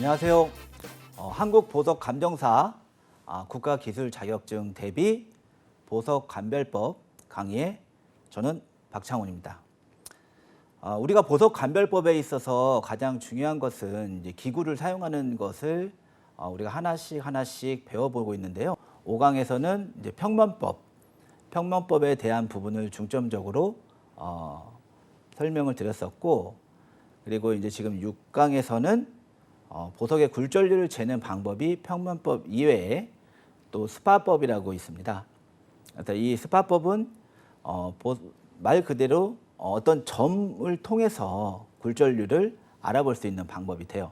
안녕하세요. 한국보석감정사 국가기술자격증 대비 보석감별법 강의의 저는 박창훈입니다. 우리가 보석감별법에 있어서 가장 중요한 것은 이제 기구를 사용하는 것을 우리가 하나씩 배워보고 있는데요. 5강에서는 이제 평면법에 대한 부분을 중점적으로 설명을 드렸었고, 그리고 이제 지금 6강에서는 보석의 굴절률을 재는 방법이 평면법 이외에 또 스파법이라고 있습니다. 이 스파법은 말 그대로 어떤 점을 통해서 굴절률을 알아볼 수 있는 방법이 돼요.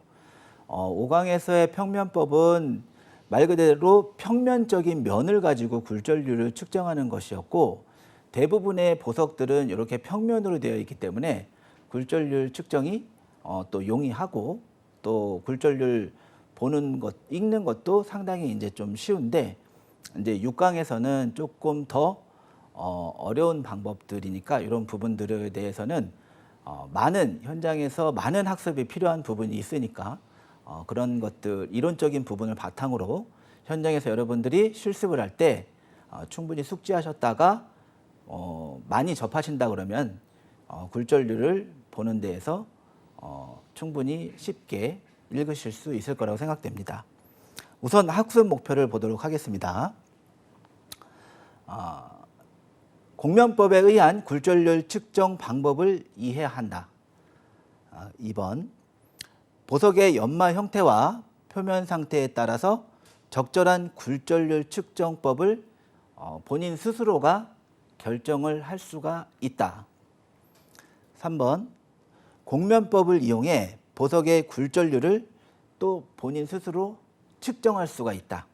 5강에서의 평면법은 말 그대로 평면적인 면을 가지고 굴절률을 측정하는 것이었고, 대부분의 보석들은 이렇게 평면으로 되어 있기 때문에 굴절률 측정이 또 용이하고, 또 굴절률 보는 것, 읽는 것도 상당히 이제 좀 쉬운데, 이제 6강에서는 조금 더 어려운 방법들이니까 이런 부분들에 대해서는 현장에서 많은 학습이 필요한 부분이 있으니까 그런 것들, 이론적인 부분을 바탕으로 현장에서 여러분들이 실습을 할 때 충분히 숙지하셨다가 많이 접하신다 그러면 굴절률을 보는 데에서 충분히 쉽게 읽으실 수 있을 거라고 생각됩니다. 우선 학습 목표를 보도록 하겠습니다. 공면법에 의한 굴절률 측정 방법을 이해한다. 2번, 보석의 연마 형태와 표면 상태에 따라서 적절한 굴절률 측정법을 본인 스스로가 결정을 할 수가 있다. 3번, 공면법을 이용해 보석의 굴절률을 또 본인 스스로 측정할 수가 있다.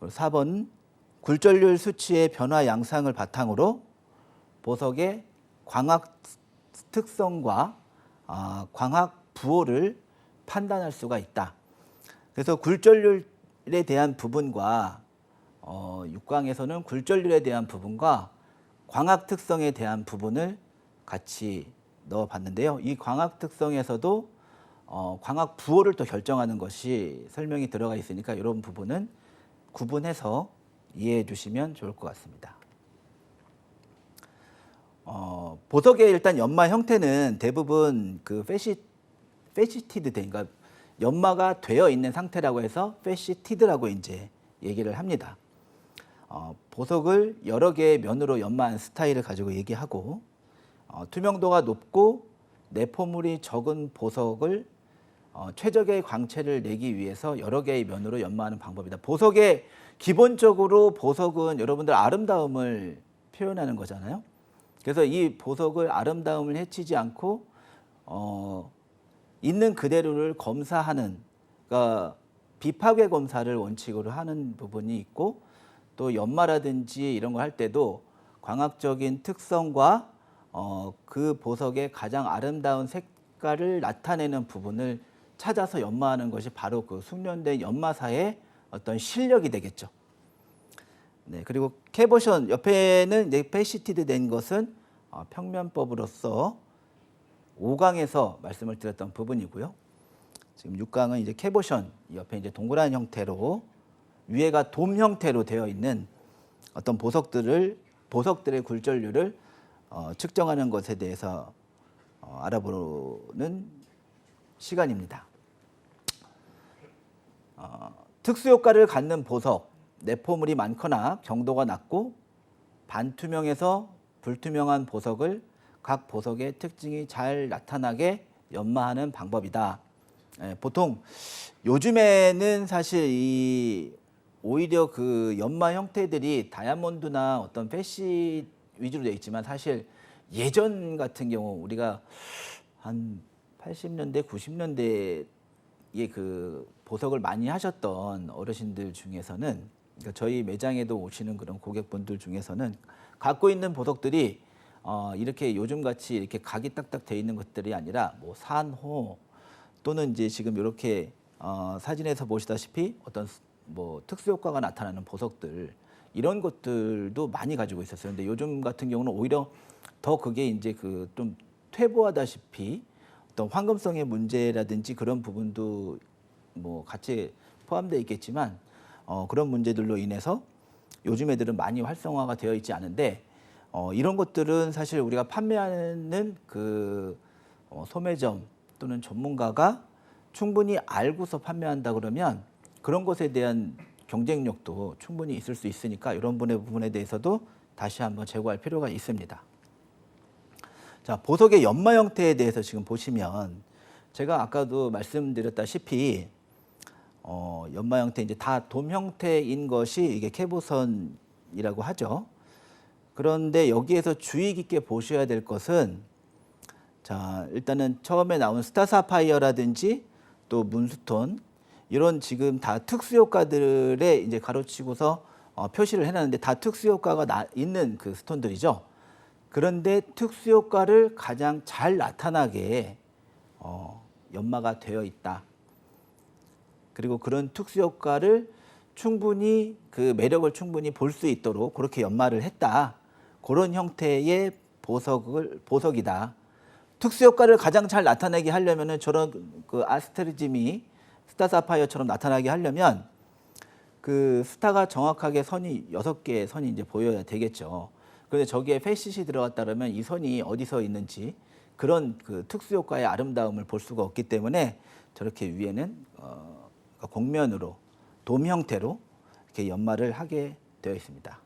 4번, 굴절률 수치의 변화 양상을 바탕으로 보석의 광학 특성과 광학 부호를 판단할 수가 있다. 그래서 굴절률에 대한 부분과 6강에서는 굴절률에 대한 부분과 광학 특성에 대한 부분을 같이 넣어봤는데요. 이 광학 특성에서도 광학 부호를 또 결정하는 것이 설명이 들어가 있으니까 이런 부분은 구분해서 이해해 주시면 좋을 것 같습니다. 보석의 일단 연마 형태는 대부분 그 페시티드 된, 그러니까 연마가 되어 있는 상태라고 해서 페시티드라고 이제 얘기를 합니다. 보석을 여러 개의 면으로 연마한 스타일을 가지고 얘기하고, 투명도가 높고 내포물이 적은 보석을 최적의 광채를 내기 위해서 여러 개의 면으로 연마하는 방법이다. 기본적으로 보석은 여러분들 아름다움을 표현하는 거잖아요. 그래서 이 보석을 아름다움을 해치지 않고 있는 그대로를 검사하는, 그러니까 비파괴 검사를 원칙으로 하는 부분이 있고, 또 연마라든지 이런 거 할 때도 광학적인 특성과 그 보석의 가장 아름다운 색깔을 나타내는 부분을 찾아서 연마하는 것이 바로 그 숙련된 연마사의 어떤 실력이 되겠죠. 네, 그리고 캐보션 옆에는 이제 페시티드 된 것은 평면법으로서 5강에서 말씀을 드렸던 부분이고요. 지금 6강은 이제 캐보션, 옆에 이제 동그란 형태로 위에가 돔 형태로 되어 있는 어떤 보석들의 굴절률을 측정하는 것에 대해서 알아보는 시간입니다. 특수효과를 갖는 보석, 내포물이 많거나 경도가 낮고 반투명에서 불투명한 보석을 각 보석의 특징이 잘 나타나게 연마하는 방법이다. 보통 요즘에는 사실 오히려 그 연마 형태들이 다이아몬드나 어떤 패시 위주로 되어 있지만, 사실 예전 같은 경우 우리가 한 80년대, 90년대에 그 보석을 많이 하셨던 어르신들 중에서는, 그러니까 저희 매장에도 오시는 그런 고객분들 중에서는 갖고 있는 보석들이 이렇게 요즘같이 이렇게 각이 딱딱 돼 있는 것들이 아니라 뭐 산호, 또는 이제 지금 이렇게 사진에서 보시다시피 어떤 뭐 특수효과가 나타나는 보석들, 이런 것들도 많이 가지고 있었어요. 근데 요즘 같은 경우는 오히려 더 그게 이제 그 좀 퇴보하다시피 어떤 황금성의 문제라든지 그런 부분도 뭐 같이 포함되어 있겠지만 그런 문제들로 인해서 요즘 애들은 많이 활성화가 되어 있지 않은데 이런 것들은 사실 우리가 판매하는 그 소매점 또는 전문가가 충분히 알고서 판매한다 그러면 그런 것에 대한 경쟁력도 충분히 있을 수 있으니까 이런 부분에 대해서도 다시 한번 제고할 필요가 있습니다. 자, 보석의 연마 형태에 대해서 지금 보시면 제가 아까도 말씀드렸다시피 연마 형태 이제 다 돔 형태인 것이 이게 캐보선이라고 하죠. 그런데 여기에서 주의 깊게 보셔야 될 것은 자, 일단은 처음에 나온 스타사파이어라든지 또 문스톤 이런 지금 다 특수 효과들에 이제 가로치고서 표시를 해놨는데 다 특수 효과가 있는 그 스톤들이죠. 그런데 특수 효과를 가장 잘 나타나게 연마가 되어 있다. 그리고 그런 특수 효과를 충분히 그 매력을 충분히 볼 수 있도록 그렇게 연마를 했다. 그런 형태의 보석이다. 특수 효과를 가장 잘 나타내게 하려면은 저런 그 아스테르즘이 스타 사파이어처럼 나타나게 하려면 그 스타가 정확하게 선이 6개의 선이 이제 보여야 되겠죠. 그런데 저기에 페이시시 들어갔다 그러면 이 선이 어디서 있는지 그런 그 특수 효과의 아름다움을 볼 수가 없기 때문에 저렇게 위에는 곡면으로 돔 형태로 이렇게 연마를 하게 되어 있습니다.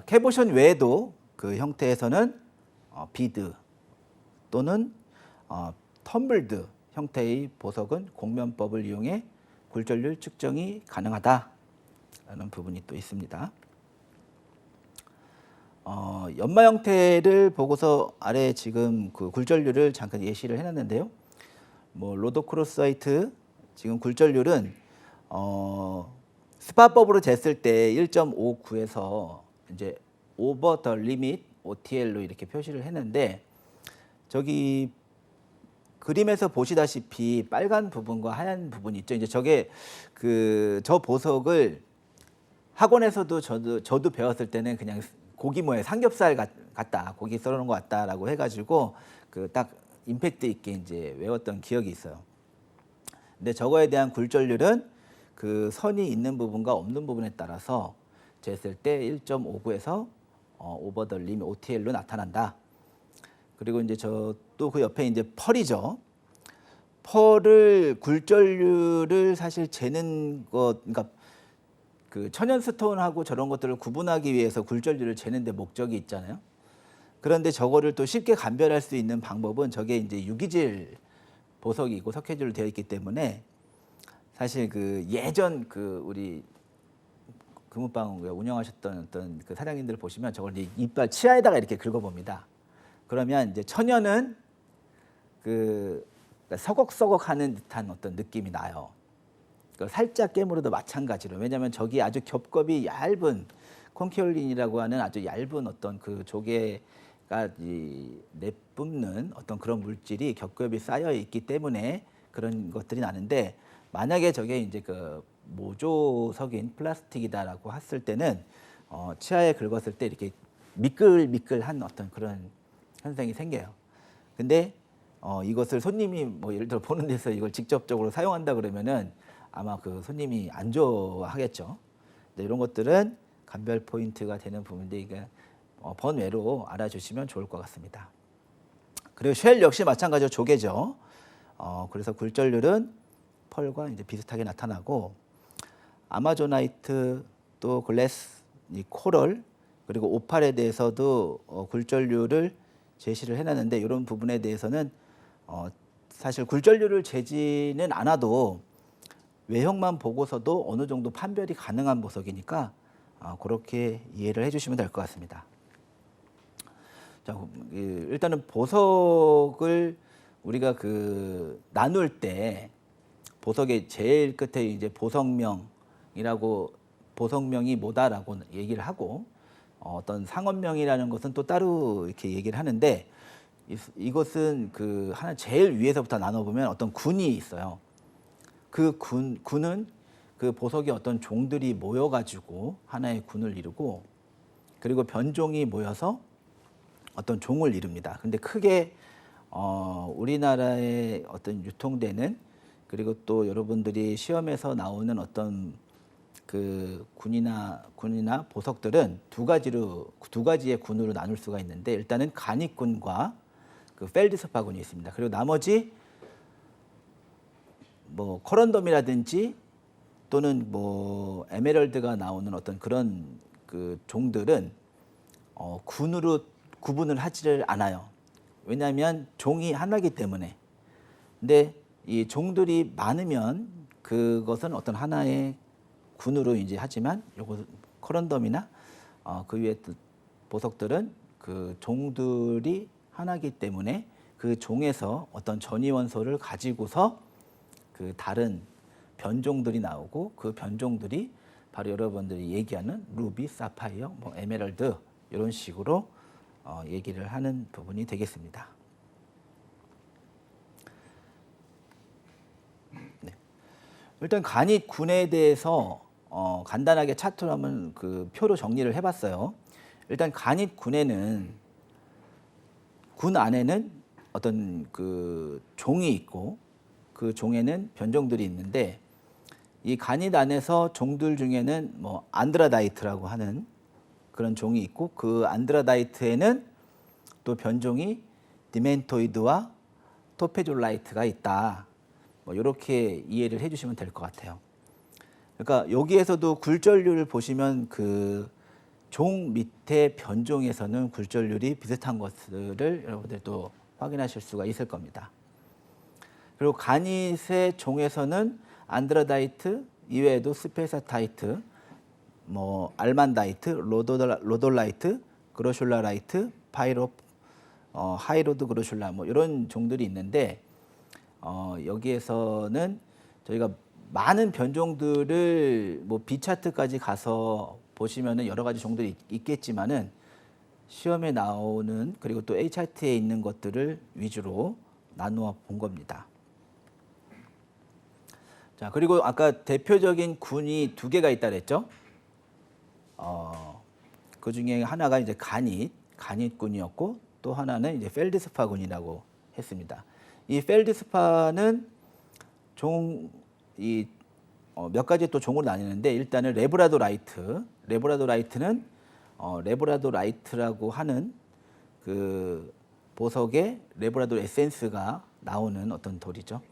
캐보션 외에도 그 형태에서는 비드 또는 텀블드 형태의 보석은 곡면법을 이용해 굴절률 측정이 가능하다라는 부분이 또 있습니다. 연마 형태를 보고서 아래 지금 그 굴절률을 잠깐 예시를 해놨는데요. 뭐 로도크로사이트 지금 굴절률은 스파법으로 쟀을 때 1.59에서 이제 오버 더 리밋 OTL로 이렇게 표시를 했는데 저기 그림에서 보시다시피 빨간 부분과 하얀 부분이 있죠. 이제 저게 저 보석을 학원에서도 저도 배웠을 때는 그냥 고기 모양 삼겹살 같다, 고기 썰어놓은 것 같다라고 해가지고 그 딱 임팩트 있게 이제 외웠던 기억이 있어요. 근데 저거에 대한 굴절률은 그 선이 있는 부분과 없는 부분에 따라서 쟀을 때 1.59에서 오버 더 리밋 OTL로 나타난다. 그리고 이제 또 그 옆에 이제 펄이죠. 펄을 굴절률을 사실 재는 것, 그러니까 그 천연 스톤하고 저런 것들을 구분하기 위해서 굴절률을 재는 데 목적이 있잖아요. 그런데 저거를 또 쉽게 감별할 수 있는 방법은 저게 이제 유기질 보석이고 석회질로 되어 있기 때문에 사실 그 예전 그 우리 금은방 운영하셨던 어떤 그 사장님들 보시면 저걸 이제 이빨 치아에다가 이렇게 긁어봅니다. 그러면 이제 천연은 그 서걱서걱하는 듯한 어떤 느낌이 나요. 살짝 깨물어도 마찬가지로. 왜냐하면 저기 아주 겹겹이 얇은 콘키올린이라고 하는 아주 얇은 어떤 그 조개가 내뿜는 어떤 그런 물질이 겹겹이 쌓여 있기 때문에 그런 것들이 나는데 만약에 저게 이제 그 모조석인 플라스틱이다라고 했을 때는 치아에 긁었을 때 이렇게 미끌미끌한 어떤 그런 현상이 생겨요. 근데 이것을 손님이 뭐 예를 들어 보는 데서 이걸 직접적으로 사용한다 그러면은 아마 그 손님이 안 좋아하겠죠. 이런 것들은 감별 포인트가 되는 부분인데 이게 번외로 알아주시면 좋을 것 같습니다. 그리고 쉘 역시 마찬가지로 조개죠. 그래서 굴절률은 펄과 이제 비슷하게 나타나고 아마조나이트 또 글래스, 이 코럴 그리고 오팔에 대해서도 굴절률을 제시를 해놨는데 이런 부분에 대해서는 사실 굴절률을 재지는 않아도 외형만 보고서도 어느 정도 판별이 가능한 보석이니까 그렇게 이해를 해주시면 될 것 같습니다. 자, 일단은 보석을 우리가 그 나눌 때 보석의 제일 끝에 이제 보석명이라고 보석명이 뭐다라고 얘기를 하고 어떤 상업명이라는 것은 또 따로 이렇게 얘기를 하는데 이것은 그 하나 제일 위에서부터 나눠보면 어떤 군이 있어요. 그 군은 그 보석의 어떤 종들이 모여가지고 하나의 군을 이루고 그리고 변종이 모여서 어떤 종을 이룹니다. 근데 크게 우리나라에 어떤 유통되는 그리고 또 여러분들이 시험에서 나오는 어떤 그 군이나 보석들은 두 가지의 군으로 나눌 수가 있는데 일단은 간이군과 그 펠드스파군이 있습니다. 그리고 나머지 뭐 커런덤이라든지 또는 뭐 에메랄드가 나오는 어떤 그런 그 종들은 군으로 구분을 하지를 않아요. 왜냐하면 종이 하나이기 때문에. 근데 이 종들이 많으면 그것은 어떤 하나의 군으로 이제 하지만 요거 커런덤이나 그 위에 보석들은 그 종들이 하나이기 때문에 그 종에서 어떤 전이원소를 가지고서 그 다른 변종들이 나오고 그 변종들이 바로 여러분들이 얘기하는 루비, 사파이어, 뭐 에메랄드 이런 식으로 얘기를 하는 부분이 되겠습니다. 네. 일단 간이군에 대해서 간단하게 차트로 한번 그 표로 정리를 해봤어요. 일단 간이군에는 군 안에는 어떤 그 종이 있고 그 종에는 변종들이 있는데 이 간잇 안에서 종들 중에는 뭐 안드라다이트라고 하는 그런 종이 있고 그 안드라다이트에는 또 변종이 디멘토이드와 토페졸라이트가 있다. 뭐 이렇게 이해를 해주시면 될 것 같아요. 그러니까 여기에서도 굴절률을 보시면 그 종 밑에 변종에서는 굴절률이 비슷한 것들을 여러분들 또 확인하실 수가 있을 겁니다. 그리고 간잇의 종에서는 안드라다이트 이외에도 스페사타이트, 뭐 알만다이트, 로돌라이트, 그로슐라라이트, 하이로드 그로슐라 뭐 이런 종들이 있는데 여기에서는 저희가 많은 변종들을 뭐 B차트까지 가서 보시면은 여러 가지 종들이 있겠지만은 시험에 나오는 그리고 또 A차트에 있는 것들을 위주로 나누어 본 겁니다. 자, 그리고 아까 대표적인 군이 두 개가 있다 그랬죠? 그 중에 하나가 이제 간잇군이었고 또 하나는 이제 펠드스파군이라고 했습니다. 이 펠드스파는 몇 가지 또 종으로 나뉘는데 일단은 레브라도라이트는 레브라도라이트라고 하는 그 보석에 레브라도 에센스가 나오는 어떤 돌이죠.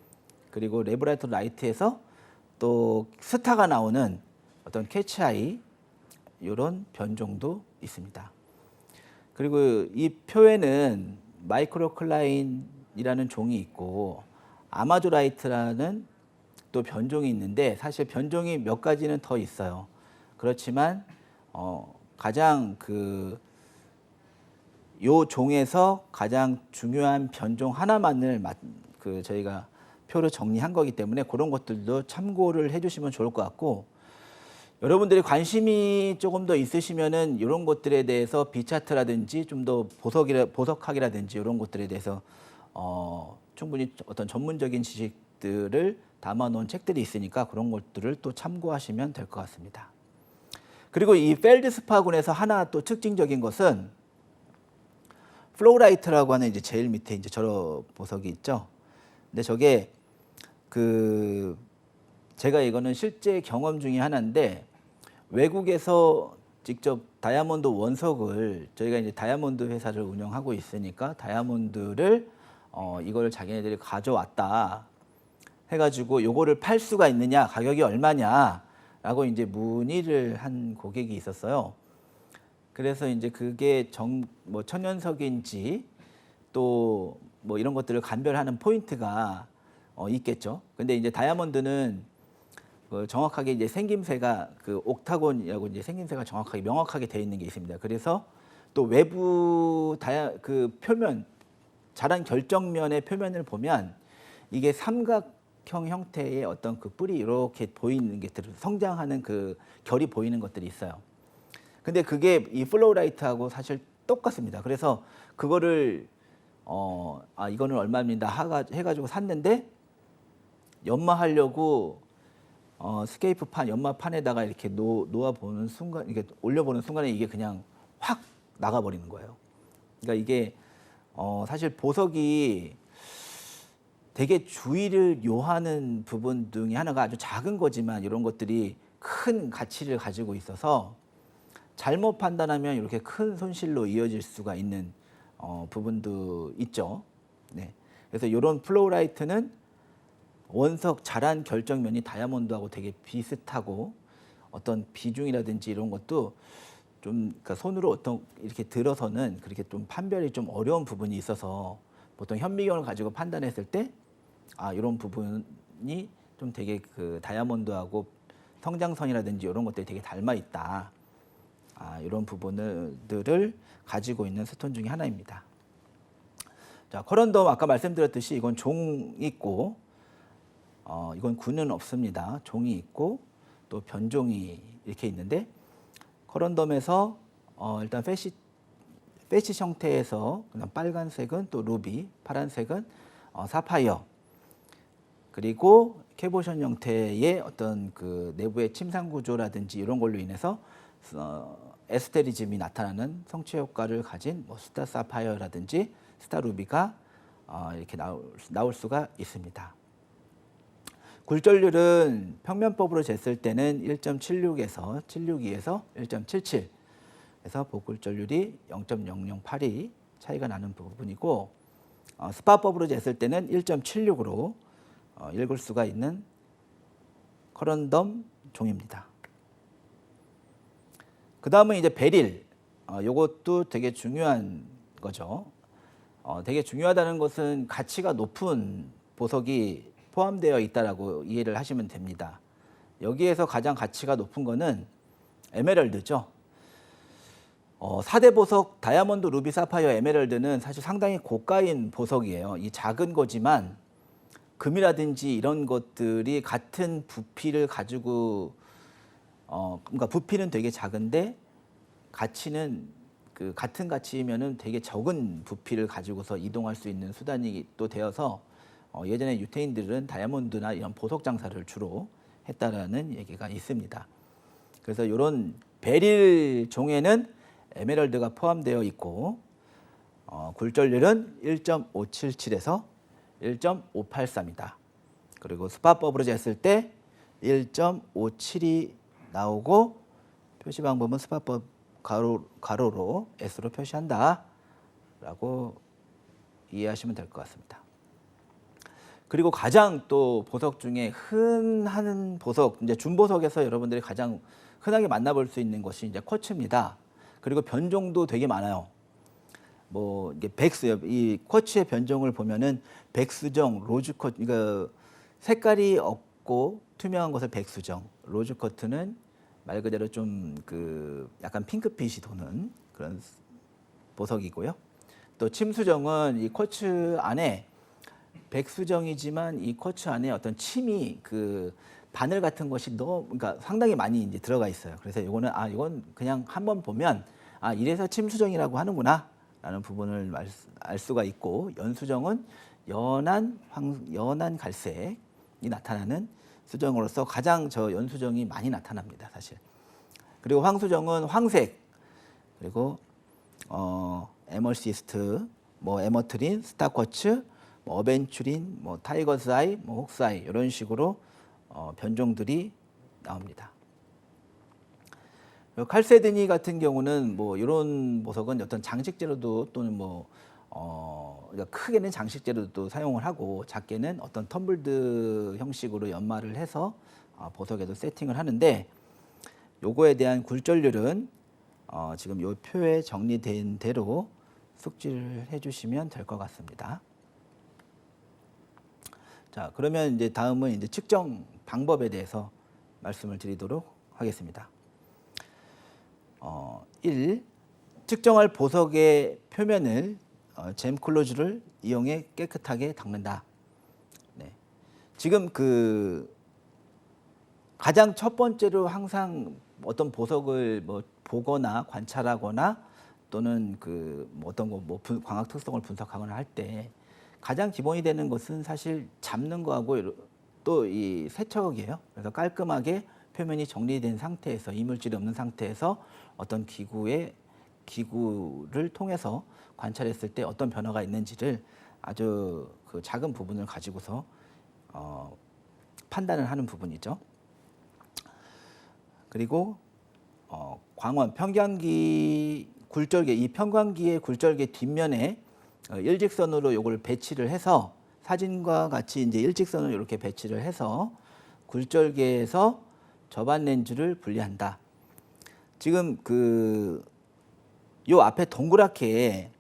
그리고 레브라도라이트에서 또 스타가 나오는 어떤 캐치아이 이런 변종도 있습니다. 그리고 이 표에는 마이크로클라인이라는 종이 있고 아마조라이트라는 또 변종이 있는데 사실 변종이 몇 가지는 더 있어요. 그렇지만 가장 요 종에서 가장 중요한 변종 하나만을 저희가 표로 정리한 거기 때문에 그런 것들도 참고를 해주시면 좋을 것 같고 여러분들이 관심이 조금 더 있으시면은 이런 것들에 대해서 B차트라든지 좀 더 보석학이라든지 이런 것들에 대해서 충분히 어떤 전문적인 지식들을 담아놓은 책들이 있으니까 그런 것들을 또 참고하시면 될 것 같습니다. 그리고 이 펠드스파군에서 하나 또 특징적인 것은 플로라이트라고 하는 이제 제일 밑에 이제 저런 보석이 있죠. 근데 저게 제가 이거는 실제 경험 중에 하나인데 외국에서 직접 다이아몬드 원석을 저희가 이제 다이아몬드 회사를 운영하고 있으니까 다이아몬드를 이거를 자기네들이 가져왔다 해가지고 요거를 팔 수가 있느냐 가격이 얼마냐라고 이제 문의를 한 고객이 있었어요. 그래서 이제 그게 뭐 천연석인지 또 뭐 이런 것들을 감별하는 포인트가 있겠죠. 근데 이제 다이아몬드는 정확하게 이제 생김새가 옥타곤이라고 이제 생김새가 정확하게 명확하게 되어 있는 게 있습니다. 그래서 또 외부 표면 자란 결정면의 표면을 보면 이게 삼각형 형태의 어떤 그 뿔이 이렇게 보이는 게 성장하는 그 결이 보이는 것들이 있어요. 근데 그게 이 플로라이트하고 사실 똑같습니다. 그래서 그거를 이거는 얼마입니다 해가지고 샀는데 연마하려고 스케이프판 연마판에다가 이렇게 놓아보는 순간 이게 올려보는 순간에 이게 그냥 확 나가버리는 거예요. 그러니까 이게 사실 보석이 되게 주의를 요하는 부분 중에 하나가 아주 작은 거지만 이런 것들이 큰 가치를 가지고 있어서 잘못 판단하면 이렇게 큰 손실로 이어질 수가 있는 부분도 있죠. 네. 그래서 이런 플로우라이트는 원석 자란 결정면이 다이아몬드하고 되게 비슷하고 어떤 비중이라든지 이런 것도 좀 그러니까 손으로 어떤 이렇게 들어서는 그렇게 좀 판별이 좀 어려운 부분이 있어서 보통 현미경을 가지고 판단했을 때 이런 부분이 좀 되게 그 다이아몬드하고 성장선이라든지 이런 것들이 되게 닮아 있다. 이런 부분들을 가지고 있는 스톤 중에 하나입니다. 자, 커런덤 아까 말씀드렸듯이 이건 종 있고 이건 군은 없습니다. 종이 있고 또 변종이 이렇게 있는데 커런덤에서 일단 패시 형태에서 그냥 빨간색은 또 루비, 파란색은 사파이어, 그리고 캐보션 형태의 어떤 그 내부의 침상 구조라든지 이런 걸로 인해서 에스테리즘이 나타나는 성취 효과를 가진 뭐 스타 사파이어라든지 스타 루비가 이렇게 나올 수가 있습니다. 굴절률은 평면법으로 쟀을 때는 1.76에서 762에서 1.77, 그래서 보굴절률이 0.008이 차이가 나는 부분이고 스파법으로 쟀을 때는 1.76으로 읽을 수가 있는 커런덤 종입니다. 그 다음은 이제 베릴, 요것도 되게 중요한 거죠. 되게 중요하다는 것은 가치가 높은 보석이 포함되어 있다라고 이해를 하시면 됩니다. 여기에서 가장 가치가 높은 거는 에메랄드죠. 4대 보석 다이아몬드, 루비, 사파이어, 에메랄드는 사실 상당히 고가인 보석이에요. 이 작은 거지만 금이라든지 이런 것들이 같은 부피를 가지고 그러니까 부피는 되게 작은데 가치는 그 같은 가치이면은 되게 적은 부피를 가지고서 이동할 수 있는 수단이 또 되어서 예전에 유태인들은 다이아몬드나 이런 보석 장사를 주로 했다라는 얘기가 있습니다. 그래서 이런 베릴 종에는 에메랄드가 포함되어 있고 굴절률은 1.577에서 1.584입니다. 그리고 스파법으로 쟀을 때 1.57이 나오고 표시 방법은 스파법 가로로 S로 표시한다 라고 이해하시면 될 것 같습니다. 그리고 가장 또 보석 중에 흔한 보석, 이제 준보석에서 여러분들이 가장 흔하게 만나볼 수 있는 것이 이제 쿼츠입니다. 그리고 변종도 되게 많아요. 뭐 이게 백스, 이 쿼츠의 변종을 보면은 백수정, 로즈쿼츠, 그러니까 색깔이 없고 투명한 것을 백수정, 로즈쿼츠는 말 그대로 좀 그 약간 핑크빛이 도는 그런 보석이고요. 또 침수정은 이 쿼츠 안에 백수정이지만 이 쿼츠 안에 어떤 침이 그 바늘 같은 것이 그러니까 상당히 많이 이제 들어가 있어요. 그래서 이거는 이건 그냥 한번 보면 이래서 침수정이라고 하는구나라는 부분을 알 수가 있고, 연수정은 연한 갈색이 나타나는 수정으로서 가장 저 연수정이 많이 나타납니다, 사실. 그리고 황수정은 황색, 그리고 에멀시스트, 뭐 에머트린, 스타쿼츠, 뭐 어벤츄린, 뭐 타이거스 아이, 뭐 혹스 아이 이런 식으로 변종들이 나옵니다. 칼세드니 같은 경우는 뭐 이런 보석은 어떤 장식재료도 또는 뭐 그러니까 크게는 장식재료도 사용을 하고 작게는 어떤 텀블드 형식으로 연마를 해서 보석에도 세팅을 하는데, 요거에 대한 굴절률은 지금 요 표에 정리된 대로 숙지를 해주시면 될 것 같습니다. 자, 그러면 이제 다음은 이제 측정 방법에 대해서 말씀을 드리도록 하겠습니다. 1. 측정할 보석의 표면을 잼 클로즈를 이용해 깨끗하게 닦는다. 네. 지금 그 가장 첫 번째로 항상 어떤 보석을 뭐 보거나 관찰하거나 또는 그 어떤 거 뭐 광학 특성을 분석하거나 할 때 가장 기본이 되는 것은 사실 잡는 거하고 또 이 세척이에요. 그래서 깔끔하게 표면이 정리된 상태에서 이물질이 없는 상태에서 어떤 기구에 기구를 통해서 관찰했을 때 어떤 변화가 있는지를 아주 그 작은 부분을 가지고서 판단을 하는 부분이죠. 그리고 광원 평광기 굴절개, 이 평광기의 굴절개 뒷면에 일직선으로 요걸 배치를 해서 사진과 같이 이제 일직선을 이렇게 배치를 해서 굴절개에서 접안 렌즈를 분리한다. 지금 요 앞에 동그랗게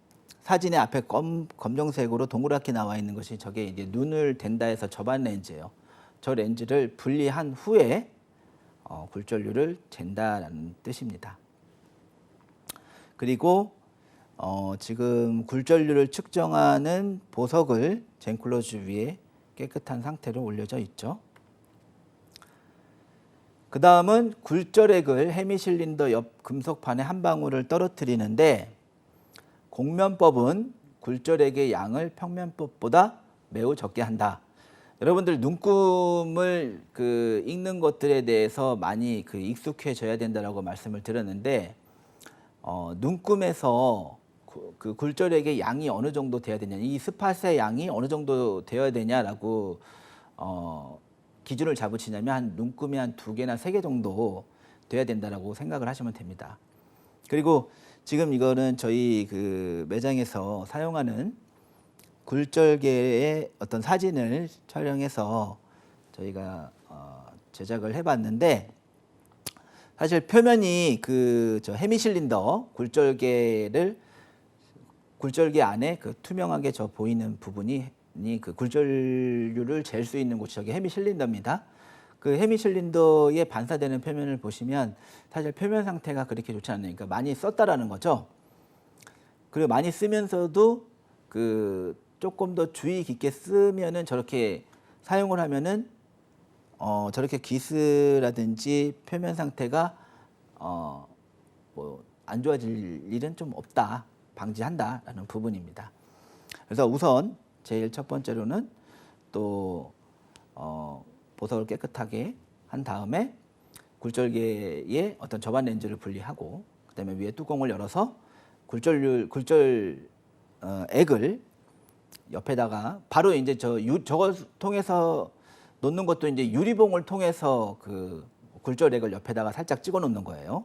사진의 앞에 검정색으로 동그랗게 나와 있는 것이 저게 이제 눈을 댄다 해서 접안 렌즈예요. 저 렌즈를 분리한 후에 굴절률을 잰다라는 뜻입니다. 그리고 지금 굴절률을 측정하는 보석을 젠클로즈 위에 깨끗한 상태로 올려져 있죠. 그 다음은 굴절액을 헤미실린더 옆 금속판에 한 방울을 떨어뜨리는데 공면법은 굴절액의 양을 평면법보다 매우 적게 한다. 여러분들 눈금을 읽는 것들에 대해서 많이 익숙해져야 된다라고 말씀을 드렸는데 눈금에서 그 굴절액의 양이 어느 정도 돼야 되냐, 이 스팟의 양이 어느 정도 되어야 되냐라고 기준을 잡으시냐면 한 눈금이 한 2개나 3개 정도 돼야 된다라고 생각을 하시면 됩니다. 그리고 지금 이거는 저희 매장에서 사용하는 굴절개의 어떤 사진을 촬영해서 저희가 제작을 해봤는데, 사실 표면이 저 헤미실린더 굴절개 안에 투명하게 보이는 부분이 그 굴절률을 잴 수 있는 곳이 저기 헤미실린더입니다. 그 헤미실린더에 반사되는 표면을 보시면 사실 표면 상태가 그렇게 좋지 않으니까 그러니까 많이 썼다라는 거죠. 그리고 많이 쓰면서도 조금 더 주의 깊게 쓰면은 저렇게 사용을 하면은 저렇게 기스라든지 표면 상태가 뭐 안 좋아질 일은 좀 없다, 방지한다라는 부분입니다. 그래서 우선 제일 첫 번째로는 또 보석을 깨끗하게 한 다음에 굴절개의 어떤 접안 렌즈를 분리하고 그다음에 위에 뚜껑을 열어서 굴절액을 옆에다가 바로 이제 저걸 통해서 놓는 것도 이제 유리봉을 통해서 굴절액을 옆에다가 살짝 찍어 놓는 거예요.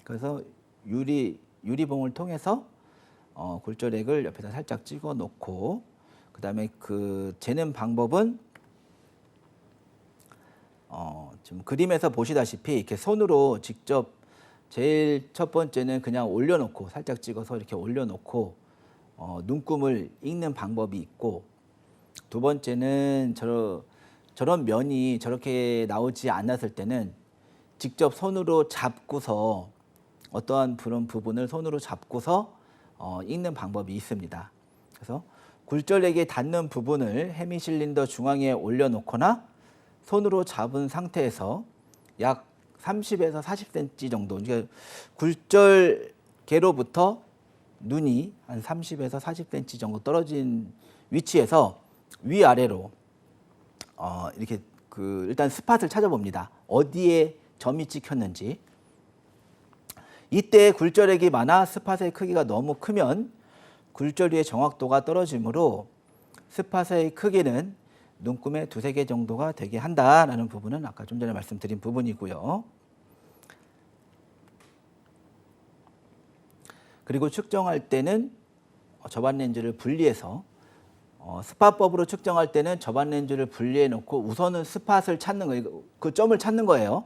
그래서 유리봉을 통해서 굴절액을 옆에다 살짝 찍어 놓고 그다음에 재는 방법은 지금 그림에서 보시다시피 이렇게 손으로 직접 제일 첫 번째는 그냥 올려놓고 살짝 찍어서 이렇게 올려놓고 눈금을 읽는 방법이 있고, 두 번째는 저런 면이 저렇게 나오지 않았을 때는 직접 손으로 잡고서 어떠한 그런 부분을 손으로 잡고서 읽는 방법이 있습니다. 그래서 굴절액에 닿는 부분을 헤미실린더 중앙에 올려놓거나 손으로 잡은 상태에서 약 30에서 40cm 정도, 그러니까 굴절개로부터 눈이 한 30에서 40cm 정도 떨어진 위치에서 위아래로 이렇게 일단 스팟을 찾아봅니다. 어디에 점이 찍혔는지. 이때 굴절액이 많아 스팟의 크기가 너무 크면 굴절 위의 정확도가 떨어지므로 스팟의 크기는 눈금의 2-3개 정도가 되게 한다라는 부분은 아까 좀 전에 말씀드린 부분이고요. 그리고 측정할 때는 접안 렌즈를 분리해서 스팟법으로 측정할 때는 접안 렌즈를 분리해 놓고 우선은 스팟을 찾는 거예요. 그 점을 찾는 거예요.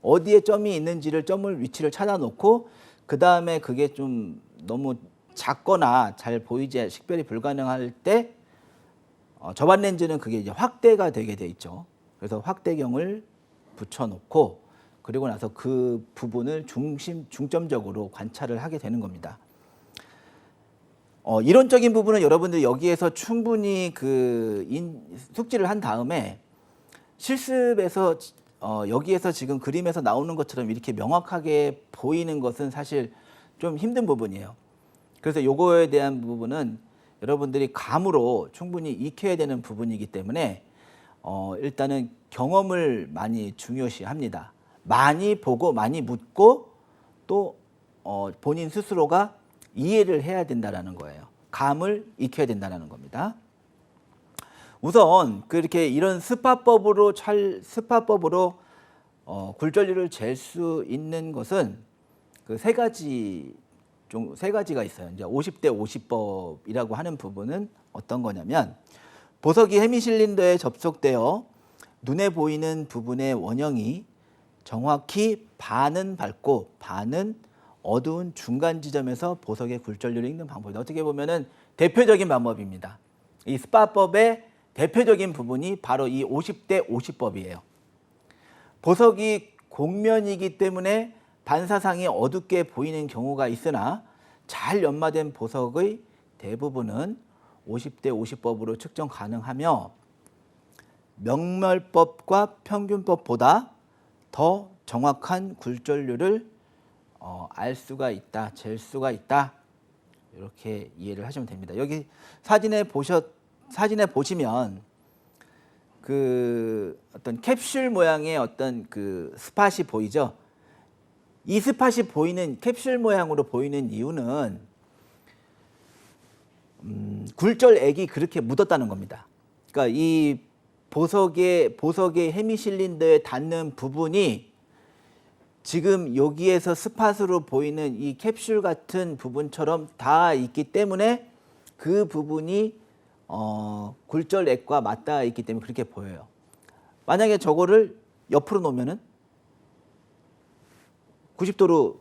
어디에 점이 있는지를 위치를 찾아 놓고 그 다음에 그게 좀 너무 작거나 잘 보이지 식별이 불가능할 때 접안 렌즈는 그게 이제 확대가 되게 돼 있죠. 그래서 확대경을 붙여 놓고 그리고 나서 그 부분을 중점적으로 관찰을 하게 되는 겁니다. 이론적인 부분은 여러분들이 여기에서 충분히 숙지를 한 다음에 실습에서 여기에서 지금 그림에서 나오는 것처럼 이렇게 명확하게 보이는 것은 사실 좀 힘든 부분이에요. 그래서 요거에 대한 부분은 여러분들이 감으로 충분히 익혀야 되는 부분이기 때문에 일단은 경험을 많이 중요시합니다. 많이 보고 많이 묻고 또 본인 스스로가 이해를 해야 된다라는 거예요. 감을 익혀야 된다는 겁니다. 우선 그렇게 이런 스파법으로 굴절률을 잴 수 있는 것은 그 세 가지가 있어요. 이제 50대 50법이라고 하는 부분은 어떤 거냐면 보석이 헤미실린더에 접속되어 눈에 보이는 부분의 원형이 정확히 반은 밝고 반은 어두운 중간 지점에서 보석의 굴절률을 읽는 방법이다. 어떻게 보면은 대표적인 방법입니다. 이 스파법의 대표적인 부분이 바로 이 50대 50법이에요. 보석이 곡면이기 때문에 반사상이 어둡게 보이는 경우가 있으나 잘 연마된 보석의 대부분은 50대 50법으로 측정 가능하며 명멸법과 평균법보다 더 정확한 굴절률을 알 수가 있다, 잴 수가 있다. 이렇게 이해를 하시면 됩니다. 여기 사진에 보시면 그 어떤 캡슐 모양의 어떤 그 스팟이 보이죠? 이 스팟이 보이는 캡슐 모양으로 보이는 이유는 굴절액이 그렇게 묻었다는 겁니다. 그러니까 이 보석의 헤미실린더에 닿는 부분이 지금 여기에서 스팟으로 보이는 이 캡슐 같은 부분처럼 닿아 있기 때문에 그 부분이 굴절액과 맞닿아 있기 때문에 그렇게 보여요. 만약에 저거를 옆으로 놓으면은 90도로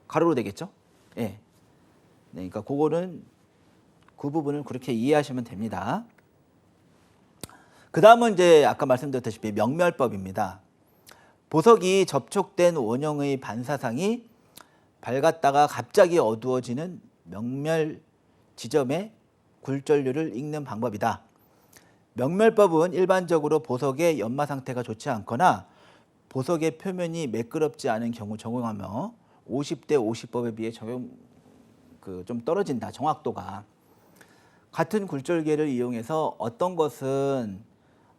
가로로 되겠죠? 예. 네, 그러니까 그 부분을 그렇게 이해하시면 됩니다. 그 다음은 이제 아까 말씀드렸다시피 명멸법입니다. 보석이 접촉된 원형의 반사상이 밝았다가 갑자기 어두워지는 명멸 지점의 굴절률을 읽는 방법이다. 명멸법은 일반적으로 보석의 연마 상태가 좋지 않거나 보석의 표면이 매끄럽지 않은 경우 적용하며 50대 50법에 비해 좀 떨어진다. 정확도가. 같은 굴절계를 이용해서 어떤 것은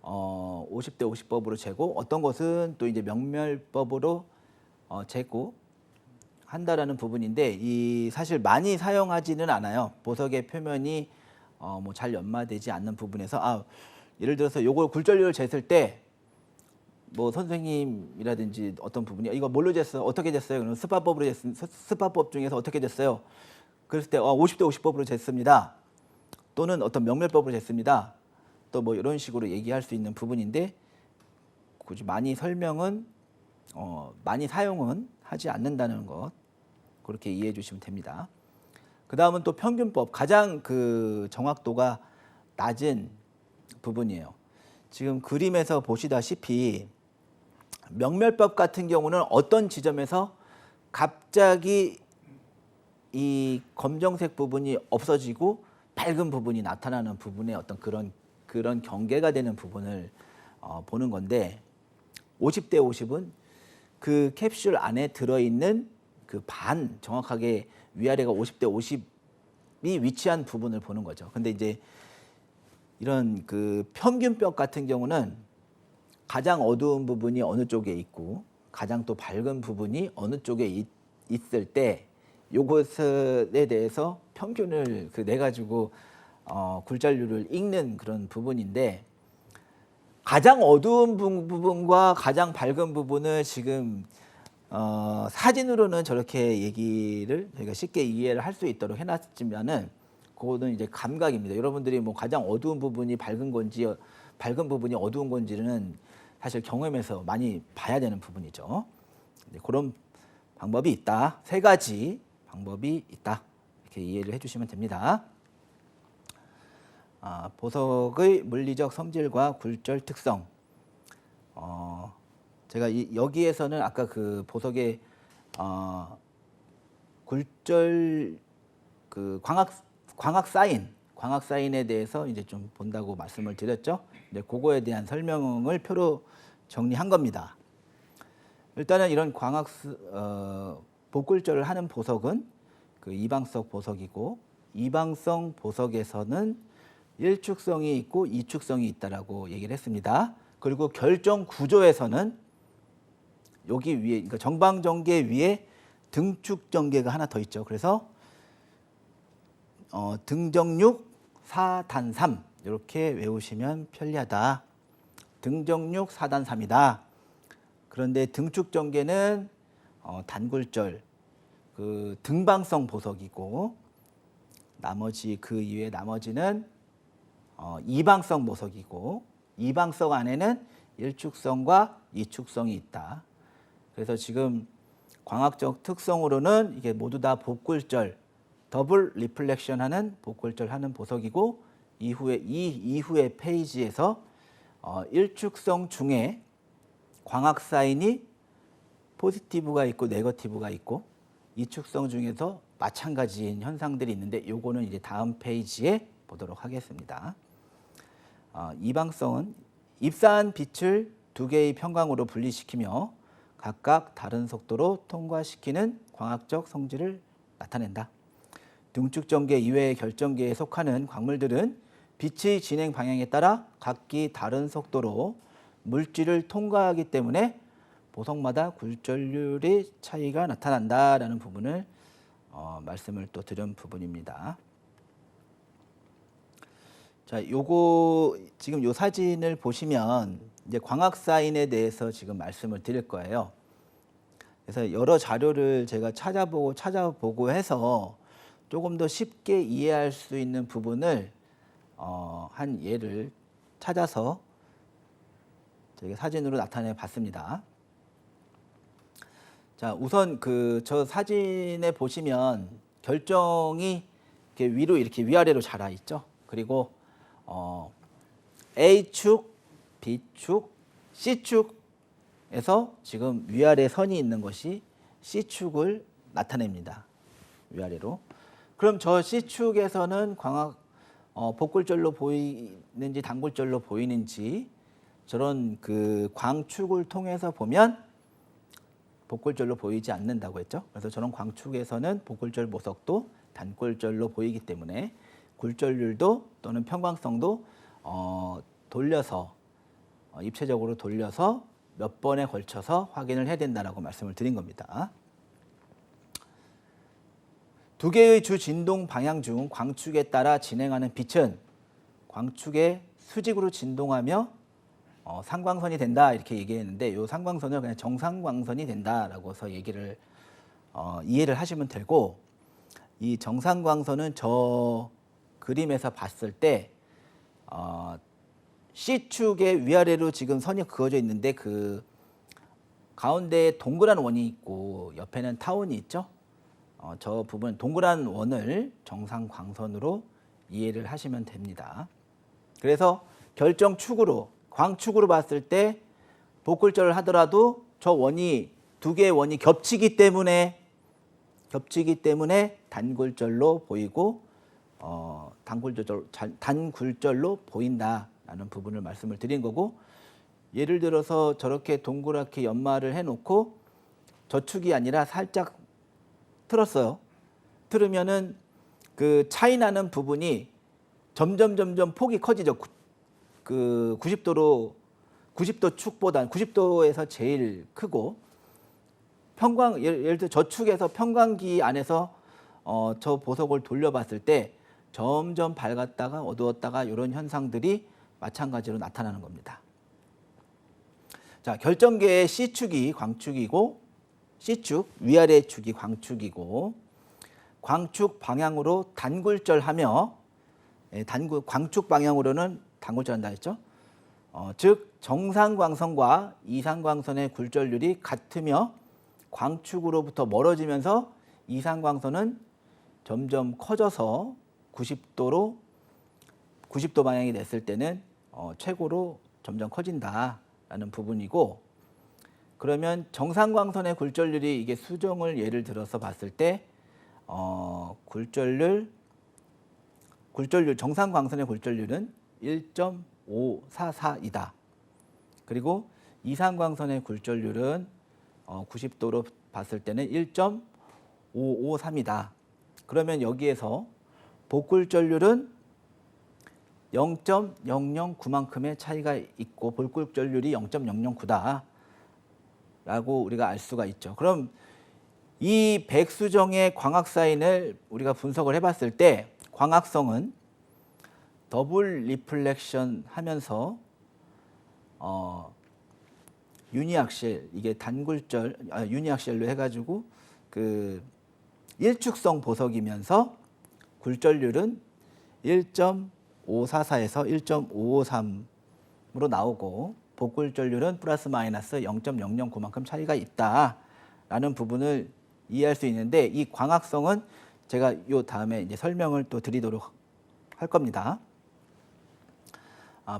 50대 50법으로 재고 어떤 것은 또 이제 명멸법으로 재고 한다라는 부분인데 이 사실 많이 사용하지는 않아요. 보석의 표면이 뭐 잘 연마되지 않는 부분에서 예를 들어서 요걸 굴절률을 쟀을 때 뭐 선생님이라든지 어떤 부분이 이거 뭘로 쟀어요? 어떻게 쟀어요? 그럼 스파법으로 스파법 중에서 어떻게 쟀어요? 그랬을 때 50대 50법으로 쟀습니다. 또는 어떤 명멸법으로 쟀습니다. 또 뭐 이런 식으로 얘기할 수 있는 부분인데 굳이 많이 사용은 하지 않는다는 것 그렇게 이해해 주시면 됩니다. 그 다음은 또 평균법 가장 그 정확도가 낮은 부분이에요. 지금 그림에서 보시다시피 명멸법 같은 경우는 어떤 지점에서 갑자기 이 검정색 부분이 없어지고 밝은 부분이 나타나는 부분의 어떤 그런 경계가 되는 부분을 보는 건데 50대 50은 그 캡슐 안에 들어있는 그 반 정확하게 위아래가 50대 50이 위치한 부분을 보는 거죠. 근데 이제 이런 그 평균법 같은 경우는 가장 어두운 부분이 어느 쪽에 있고 가장 또 밝은 부분이 어느 쪽에 있을 때 요것에 대해서 평균을 내 가지고 굴절률을 읽는 그런 부분인데 가장 어두운 부분과 가장 밝은 부분을 지금 사진으로는 저렇게 얘기를 저희가 쉽게 이해를 할 수 있도록 해놨지만은 그거는 이제 감각입니다. 여러분들이 뭐 가장 어두운 부분이 밝은 건지 밝은 부분이 어두운 건지는 사실 경험에서 많이 봐야 되는 부분이죠. 그런 방법이 있다. 세 가지 방법이 있다. 이렇게 이해를 해주시면 됩니다. 보석의 물리적 성질과 굴절 특성. 제가 여기에서는 아까 그 보석의 굴절 그 광학 사인에 대해서 이제 좀 본다고 말씀을 드렸죠. 네, 그거에 대한 설명을 표로 정리한 겁니다. 일단은 이런 복굴절을 하는 보석은 그 이방성 보석이고 이방성 보석에서는 일축성이 있고 이축성이 있다라고 얘기를 했습니다. 그리고 결정 구조에서는 여기 위에 그러니까 정방정계 위에 등축 전개가 하나 더 있죠. 그래서 등정육 4단3 이렇게 외우시면 편리하다. 등정육 4단3이다. 그런데 등축 전개는 단골절 그 등방성 보석이고 나머지 그 이외 나머지는 이방성 보석이고 이방성 안에는 일축성과 이축성이 있다. 그래서 지금 광학적 특성으로는 이게 모두 다 복굴절, 더블 리플렉션 하는 복굴절 하는 보석이고 이후의 페이지에서 일축성 중에 광학 사인이 포지티브가 있고 네거티브가 있고 이축성 중에서 마찬가지인 현상들이 있는데 요거는 이제 다음 페이지에 보도록 하겠습니다. 이방성은 입사한 빛을 두 개의 평광으로 분리시키며 각각 다른 속도로 통과시키는 광학적 성질을 나타낸다. 등축 전개 이외의 결정계에 속하는 광물들은 빛의 진행 방향에 따라 각기 다른 속도로 물질을 통과하기 때문에 보석마다 굴절률의 차이가 나타난다라는 부분을 말씀을 또 드린 부분입니다. 자, 요거 지금 요 사진을 보시면 이제 광학 사인에 대해서 지금 말씀을 드릴 거예요. 그래서 여러 자료를 제가 찾아보고 해서 조금 더 쉽게 이해할 수 있는 부분을 한 예를 찾아서 제가 사진으로 나타내 봤습니다. 자, 우선 저 사진에 보시면 결정이 이렇게 위로 이렇게 위아래로 자라 있죠. 그리고 A축, B축, C축에서 지금 위아래 선이 있는 것이 C축을 나타냅니다. 위아래로. 그럼 저 C축에서는 광학 복굴절로 보이는지 단골절로 보이는지 저런 그 광축을 통해서 보면 복굴절로 보이지 않는다고 했죠. 그래서 저런 광축에서는 복굴절 보석도 단골절로 보이기 때문에 굴절률도 또는 평광성도 돌려서 입체적으로 돌려서 몇 번에 걸쳐서 확인을 해야 된다라고 말씀을 드린 겁니다. 두 개의 주 진동 방향 중 광축에 따라 진행하는 빛은 광축의 수직으로 진동하며 상광선이 된다 이렇게 얘기했는데 이 상광선을 그냥 정상광선이 된다라고서 얘기를 이해를 하시면 되고 이 정상광선은 저 그림에서 봤을 때 C축의 위아래로 지금 선이 그어져 있는데 그 가운데에 동그란 원이 있고 옆에는 타원이 있죠. 저 부분 동그란 원을 정상광선으로 이해를 하시면 됩니다. 그래서 결정축으로 광축으로 봤을 때 복굴절을 하더라도 저 원이 두 개의 원이 겹치기 때문에 단굴절로 보이고 단굴절로 보인다라는 부분을 말씀을 드린 거고 예를 들어서 저렇게 동그랗게 연마를 해놓고 저축이 아니라 살짝 틀었어요. 틀으면은 그 차이 나는 부분이 점점 폭이 커지죠. 그 90도 축보다 90도에서 제일 크고 예를 들어 저축에서 평광기 안에서 저 보석을 돌려봤을 때 점점 밝았다가 어두웠다가 이런 현상들이 마찬가지로 나타나는 겁니다. 자, 결정계의 C축이 광축이고 C축 위아래 축이 광축이고 광축 방향으로 단굴절하며 광축 방향으로는 단굴절한다 했죠. 즉 정상광선과 이상광선의 굴절률이 같으며 광축으로부터 멀어지면서 이상광선은 점점 커져서 90도 방향이 됐을 때는 최고로 점점 커진다라는 부분이고 그러면 정상광선의 굴절률이 이게 수정을 예를 들어서 봤을 때 굴절률 정상광선의 굴절률은 1.544이다. 그리고 이상광선의 굴절률은 90도로 봤을 때는 1.553이다. 그러면 여기에서 복굴절률은 0.009만큼의 차이가 있고 복굴절률이 0.009다. 라고 우리가 알 수가 있죠. 그럼 이 백수정의 광학 사인을 우리가 분석을 해봤을 때 광학성은 더블 리플렉션 하면서 유니악실, 이게 단굴절, 유니악실로 해가지고 그 일축성 보석이면서 굴절률은 1.544에서 1.553으로 나오고 복굴절률은 플러스 마이너스 0.009만큼 차이가 있다라는 부분을 이해할 수 있는데, 이 광학성은 제가 요 다음에 이제 설명을 또 드리도록 할 겁니다.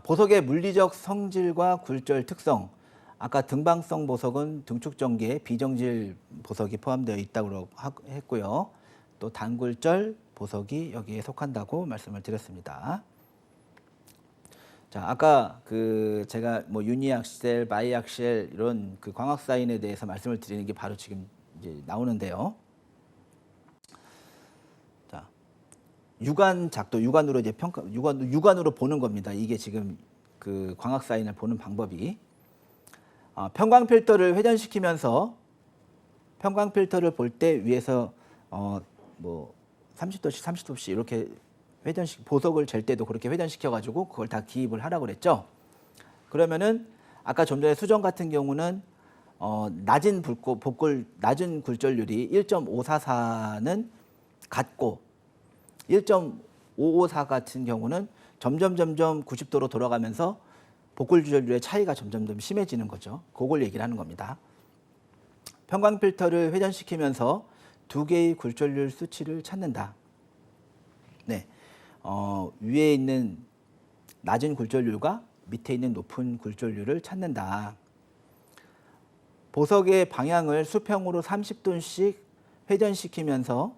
보석의 물리적 성질과 굴절 특성. 아까 등방성 보석은 등축전기에 비정질 보석이 포함되어 있다고 했고요. 또 단굴절 보석이 여기에 속한다고 말씀을 드렸습니다. 자, 아까 그 제가 뭐 유니악셀, 바이악셀 이런 그 광학 사인에 대해서 말씀을 드리는 게 바로 지금 이제 나오는데요. 자, 유관 작도, 유관으로 이제 유관으로 보는 겁니다. 이게 지금 그 광학 사인을 보는 방법이. 편광 필터를 회전시키면서 편광 필터를 볼 때 위에서 뭐 30도씩 30도씩 이렇게 보석을 잴 때도 그렇게 회전시켜 가지고 그걸 다 기입을 하라고 그랬죠. 그러면은 아까 좀 전에 수정 같은 경우는 낮은 굴절률이 1.544는 같고 1.554 같은 경우는 점점 90도로 돌아가면서 복굴절률의 차이가 점점 심해지는 거죠. 그걸 얘기를 하는 겁니다. 편광 필터를 회전시키면서 두 개의 굴절률 수치를 찾는다. 네, 위에 있는 낮은 굴절률과 밑에 있는 높은 굴절률을 찾는다. 보석의 방향을 수평으로 30도씩 회전시키면서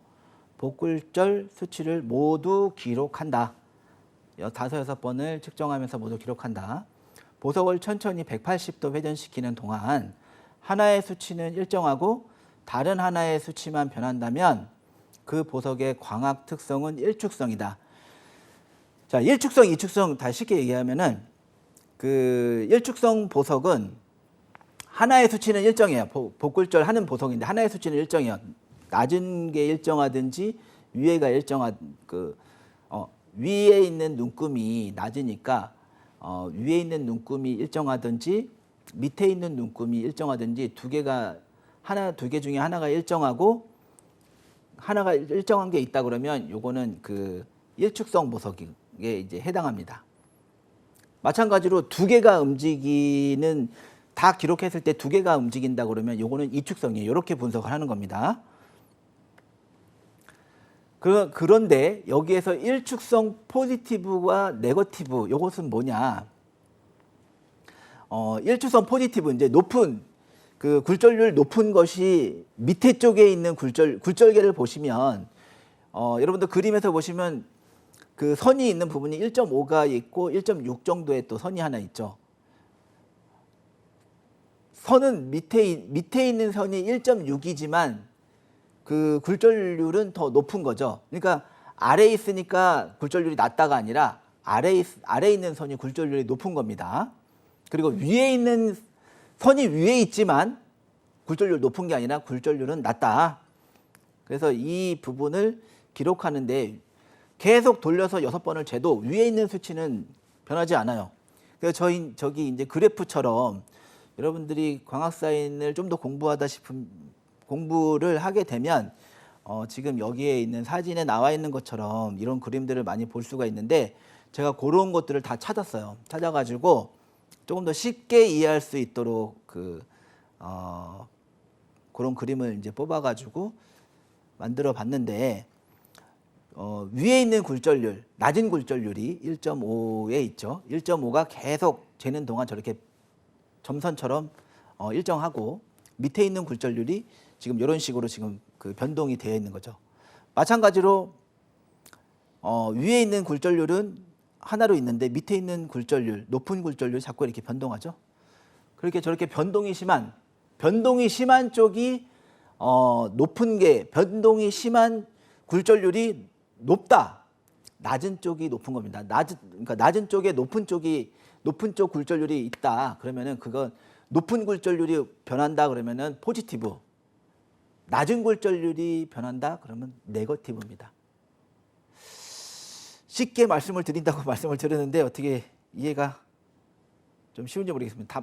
복굴절 수치를 모두 기록한다. 5-6번을 측정하면서 모두 기록한다. 보석을 천천히 180도 회전시키는 동안 하나의 수치는 일정하고 다른 하나의 수치만 변한다면 그 보석의 광학 특성은 일축성이다. 자, 일축성, 이축성 다 쉽게 얘기하면은 그 일축성 보석은 하나의 수치는 일정해요. 복굴절 하는 보석인데 하나의 수치는 일정해요. 낮은 게 일정하든지 위에가 위에 있는 눈금이 낮으니까 위에 있는 눈금이 일정하든지 밑에 있는 눈금이 일정하든지 두 개 중에 하나가 일정하고 하나가 일정한 게 있다 그러면 요거는 그 일축성 보석에 이제 해당합니다. 마찬가지로 두 개가 움직이는 다 기록했을 때 두 개가 움직인다 그러면 요거는 이축성이에요. 이렇게 분석을 하는 겁니다. 그런데 여기에서 일축성 포지티브와 네거티브 이것은 뭐냐? 일축성 포지티브 이제 높은 그 굴절률 높은 것이 밑에 쪽에 있는 굴절계를 보시면 여러분들 그림에서 보시면 그 선이 있는 부분이 1.5가 있고 1.6 정도의 또 선이 하나 있죠. 선은 밑에 있는 선이 1.6이지만 그 굴절률은 더 높은 거죠. 그러니까 아래에 있으니까 굴절률이 낮다가 아니라 아래에 있는 선이 굴절률이 높은 겁니다. 그리고 위에 있는 선이 위에 있지만 굴절률 높은 게 아니라 굴절률은 낮다. 그래서 이 부분을 기록하는데 계속 돌려서 6번을 재도 위에 있는 수치는 변하지 않아요. 그래서 저기 이제 그래프처럼 여러분들이 광학 사인을 좀 더 공부하다 싶은 공부를 하게 되면 지금 여기에 있는 사진에 나와 있는 것처럼 이런 그림들을 많이 볼 수가 있는데 제가 그런 것들을 다 찾았어요. 찾아가지고 조금 더 쉽게 이해할 수 있도록 그런 그림을 이제 뽑아가지고 만들어 봤는데 위에 있는 굴절률, 낮은 굴절률이 1.5에 있죠. 1.5가 계속 재는 동안 저렇게 점선처럼 일정하고 밑에 있는 굴절률이 지금 이런 식으로 지금 그 변동이 되어 있는 거죠. 마찬가지로 위에 있는 굴절률은 하나로 있는데 밑에 있는 굴절률, 높은 굴절률이 자꾸 이렇게 변동하죠. 그렇게 저렇게 변동이 심한 쪽이 변동이 심한 굴절률이 높다. 낮은 쪽이 높은 겁니다. 그러니까 낮은 쪽에 높은 쪽 굴절률이 있다. 그러면은 그건 높은 굴절률이 변한다 그러면은 포지티브. 낮은 굴절률이 변한다? 그러면 네거티브입니다. 쉽게 말씀을 드린다고 말씀을 드렸는데 어떻게 이해가 좀 쉬운지 모르겠습니다.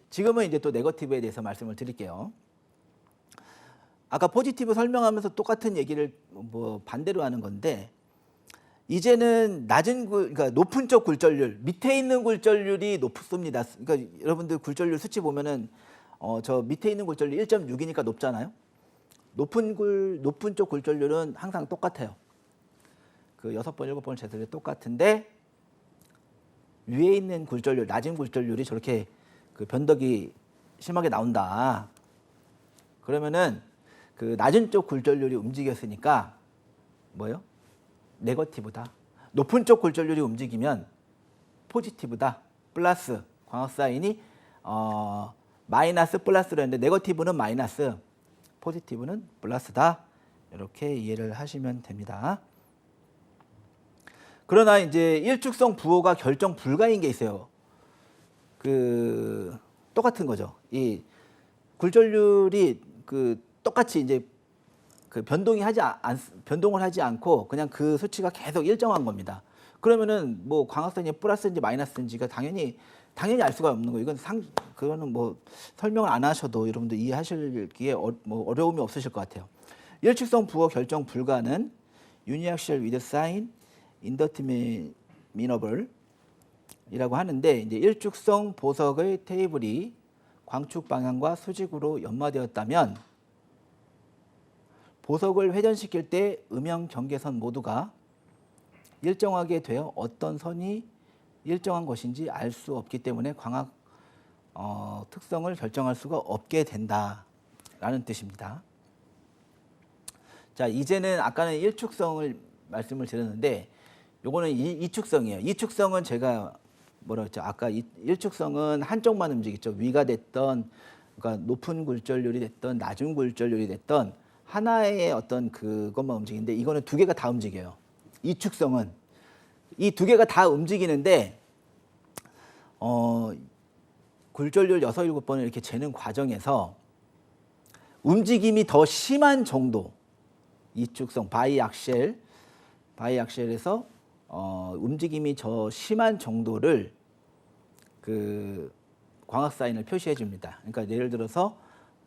지금은 이제 또 네거티브에 대해서 말씀을 드릴게요. 아까 포지티브 설명하면서 똑같은 얘기를 뭐 반대로 하는 건데 이제는 그러니까 높은 쪽 굴절률, 밑에 있는 굴절률이 높습니다. 그러니까 여러분들 굴절률 수치 보면은 저 밑에 있는 굴절률 1.6이니까 높잖아요. 높은 쪽 굴절률은 항상 똑같아요. 그 6번, 7번 재설에 똑같은데 위에 있는 굴절률, 낮은 굴절률이 저렇게 그 변덕이 심하게 나온다. 그러면은 그 낮은 쪽 굴절률이 움직였으니까 뭐예요? 네거티브다. 높은 쪽 굴절률이 움직이면 포지티브다. 플러스 광학 사인이 마이너스 플러스로 했는데 네거티브는 마이너스, 포지티브는 플러스다. 이렇게 이해를 하시면 됩니다. 그러나 이제 일축성 부호가 결정 불가인 게 있어요. 그 똑같은 거죠. 이 굴절률이 그 똑같이 이제 그 변동을 하지 않고 그냥 그 수치가 계속 일정한 겁니다. 그러면은 뭐 광학선이 플러스인지 마이너스인지가 당연히 알 수가 없는 거예요. 그거는 뭐 설명을 안 하셔도 여러분들 이해하시기에 뭐 어려움이 없으실 것 같아요. 일축성 부호 결정 불가는 uniaxial with sign indeterminable 이라고 하는데 이제 일축성 보석의 테이블이 광축 방향과 수직으로 연마되었다면 보석을 회전시킬 때 음영 경계선 모두가 일정하게 되어 어떤 선이 일정한 것인지 알 수 없기 때문에 광학 특성을 결정할 수가 없게 된다라는 뜻입니다. 자, 이제는 아까는 일축성을 말씀을 드렸는데 요거는 이축성이에요. 이축성은 제가 뭐라 했죠? 아까 일축성은 한쪽만 움직이죠. 위가 됐던 그러니까 높은 굴절률이 됐던 낮은 굴절률이 됐던 하나의 어떤 그것만 움직이는데 이거는 두 개가 다 움직여요. 이축성은 이 두 개가 다 움직이는데 굴절률 6, 7번을 이렇게 재는 과정에서 움직임이 더 심한 정도 이축성 바이악셀에서 움직임이 더 심한 정도를 그 광학 사인을 표시해 줍니다. 그러니까 예를 들어서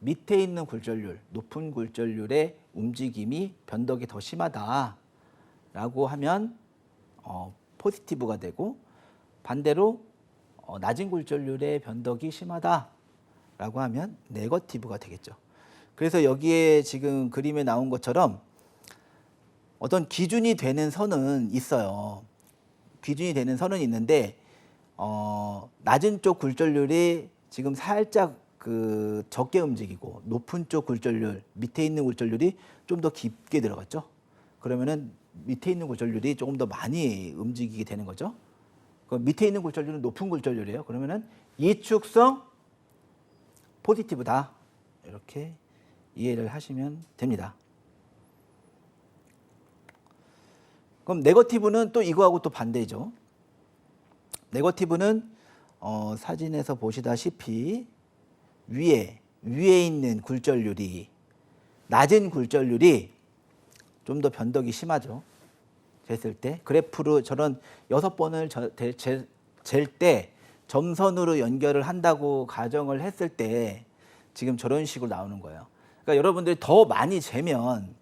밑에 있는 굴절률, 높은 굴절률의 움직임이 변덕이 더 심하다라고 하면 포지티브가 되고 반대로 낮은 굴절률의 변덕이 심하다라고 하면 네거티브가 되겠죠. 그래서 여기에 지금 그림에 나온 것처럼 어떤 기준이 되는 선은 있어요. 기준이 되는 선은 있는데 낮은 쪽 굴절률이 지금 살짝 그 적게 움직이고 높은 쪽 굴절률, 밑에 있는 굴절률이 좀 더 깊게 들어갔죠. 그러면은 밑에 있는 굴절률이 조금 더 많이 움직이게 되는 거죠. 그 밑에 있는 굴절률은 높은 굴절률이에요. 그러면은 이축성 포지티브다. 이렇게 이해를 하시면 됩니다. 그럼 네거티브는 또 이거하고 또 반대죠. 네거티브는 사진에서 보시다시피 위에 있는 굴절률이 낮은 굴절률이 좀 더 변덕이 심하죠. 쟀을 때 그래프로 저런 6번을 잴 때 점선으로 연결을 한다고 가정을 했을 때 지금 저런 식으로 나오는 거예요. 그러니까 여러분들이 더 많이 재면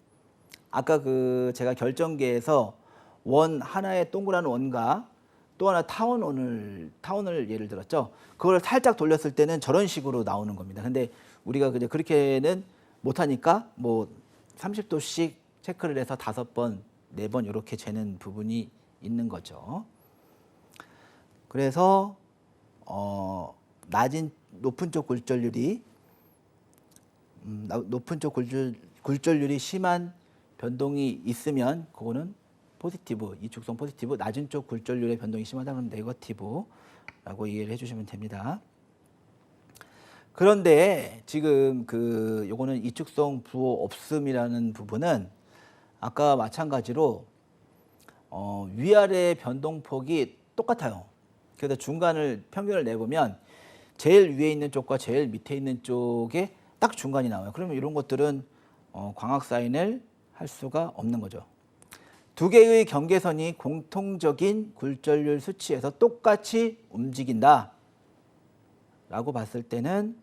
아까 그 제가 결정계에서 하나의 동그란 원과 또 하나 타원을 예를 들었죠. 그걸 살짝 돌렸을 때는 저런 식으로 나오는 겁니다. 근데 우리가 그렇게는 못하니까 뭐 30도씩 체크를 해서 5번, 4번 이렇게 재는 부분이 있는 거죠. 그래서 높은 쪽 굴절률이 굴절률이 심한 변동이 있으면 그거는 포지티브, 이축성 포지티브, 낮은 쪽 굴절률의 변동이 심하다 그러면 네거티브라고 이해를 해주시면 됩니다. 그런데 지금 요거는 이축성 부호 없음이라는 부분은 아까 마찬가지로 위아래 변동폭이 똑같아요. 그래서 평균을 내보면 제일 위에 있는 쪽과 제일 밑에 있는 쪽에 딱 중간이 나와요. 그러면 이런 것들은 광학 사인을 할 수가 없는 거죠. 두 개의 경계선이 공통적인 굴절률 수치에서 똑같이 움직인다 라고 봤을 때는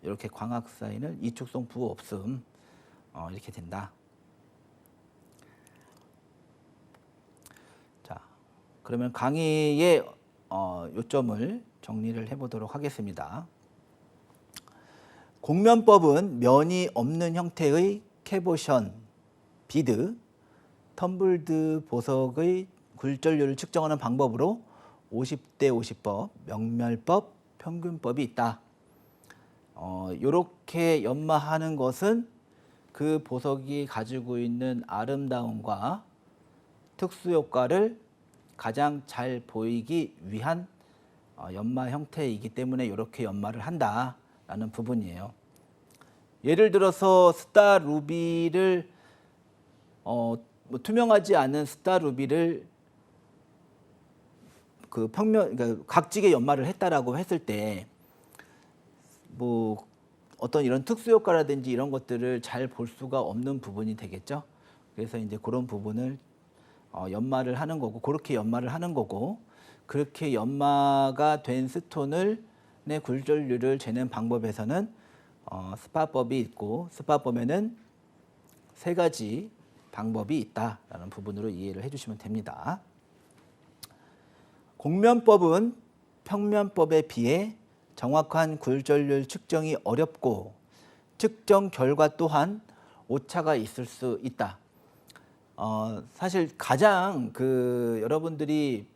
이렇게 광학 사인을 이축성 부호 없음 이렇게 된다. 자, 그러면 강의의 요점을 정리를 해보도록 하겠습니다. 곡면법은 면이 없는 형태의 캐보션, 비드, 텀블드 보석의 굴절률을 측정하는 방법으로 50대 50법, 명멸법, 평균법이 있다. 이렇게 연마하는 것은 그 보석이 가지고 있는 아름다움과 특수 효과를 가장 잘 보이기 위한 연마 형태이기 때문에 이렇게 연마를 한다라는 부분이에요. 예를 들어서 스타 루비를 투명하지 않은 스타 루비를 그 그러니까 각지게 연마를 했다라고 했을 때 뭐 어떤 이런 특수 효과라든지 이런 것들을 잘 볼 수가 없는 부분이 되겠죠. 그래서 이제 그런 부분을 연마를 하는 거고, 그렇게 연마를 하는 거고, 그렇게 연마가 된 스톤을 내 굴절률을 재는 방법에서는 스파법이 있고, 스파법에는 세 가지 방법이 있다라는 부분으로 이해를 해주시면 됩니다. 곡면법은 평면법에 비해 정확한 굴절률 측정이 어렵고 측정 결과 또한 오차가 있을 수 있다. 사실 가장 여러분들이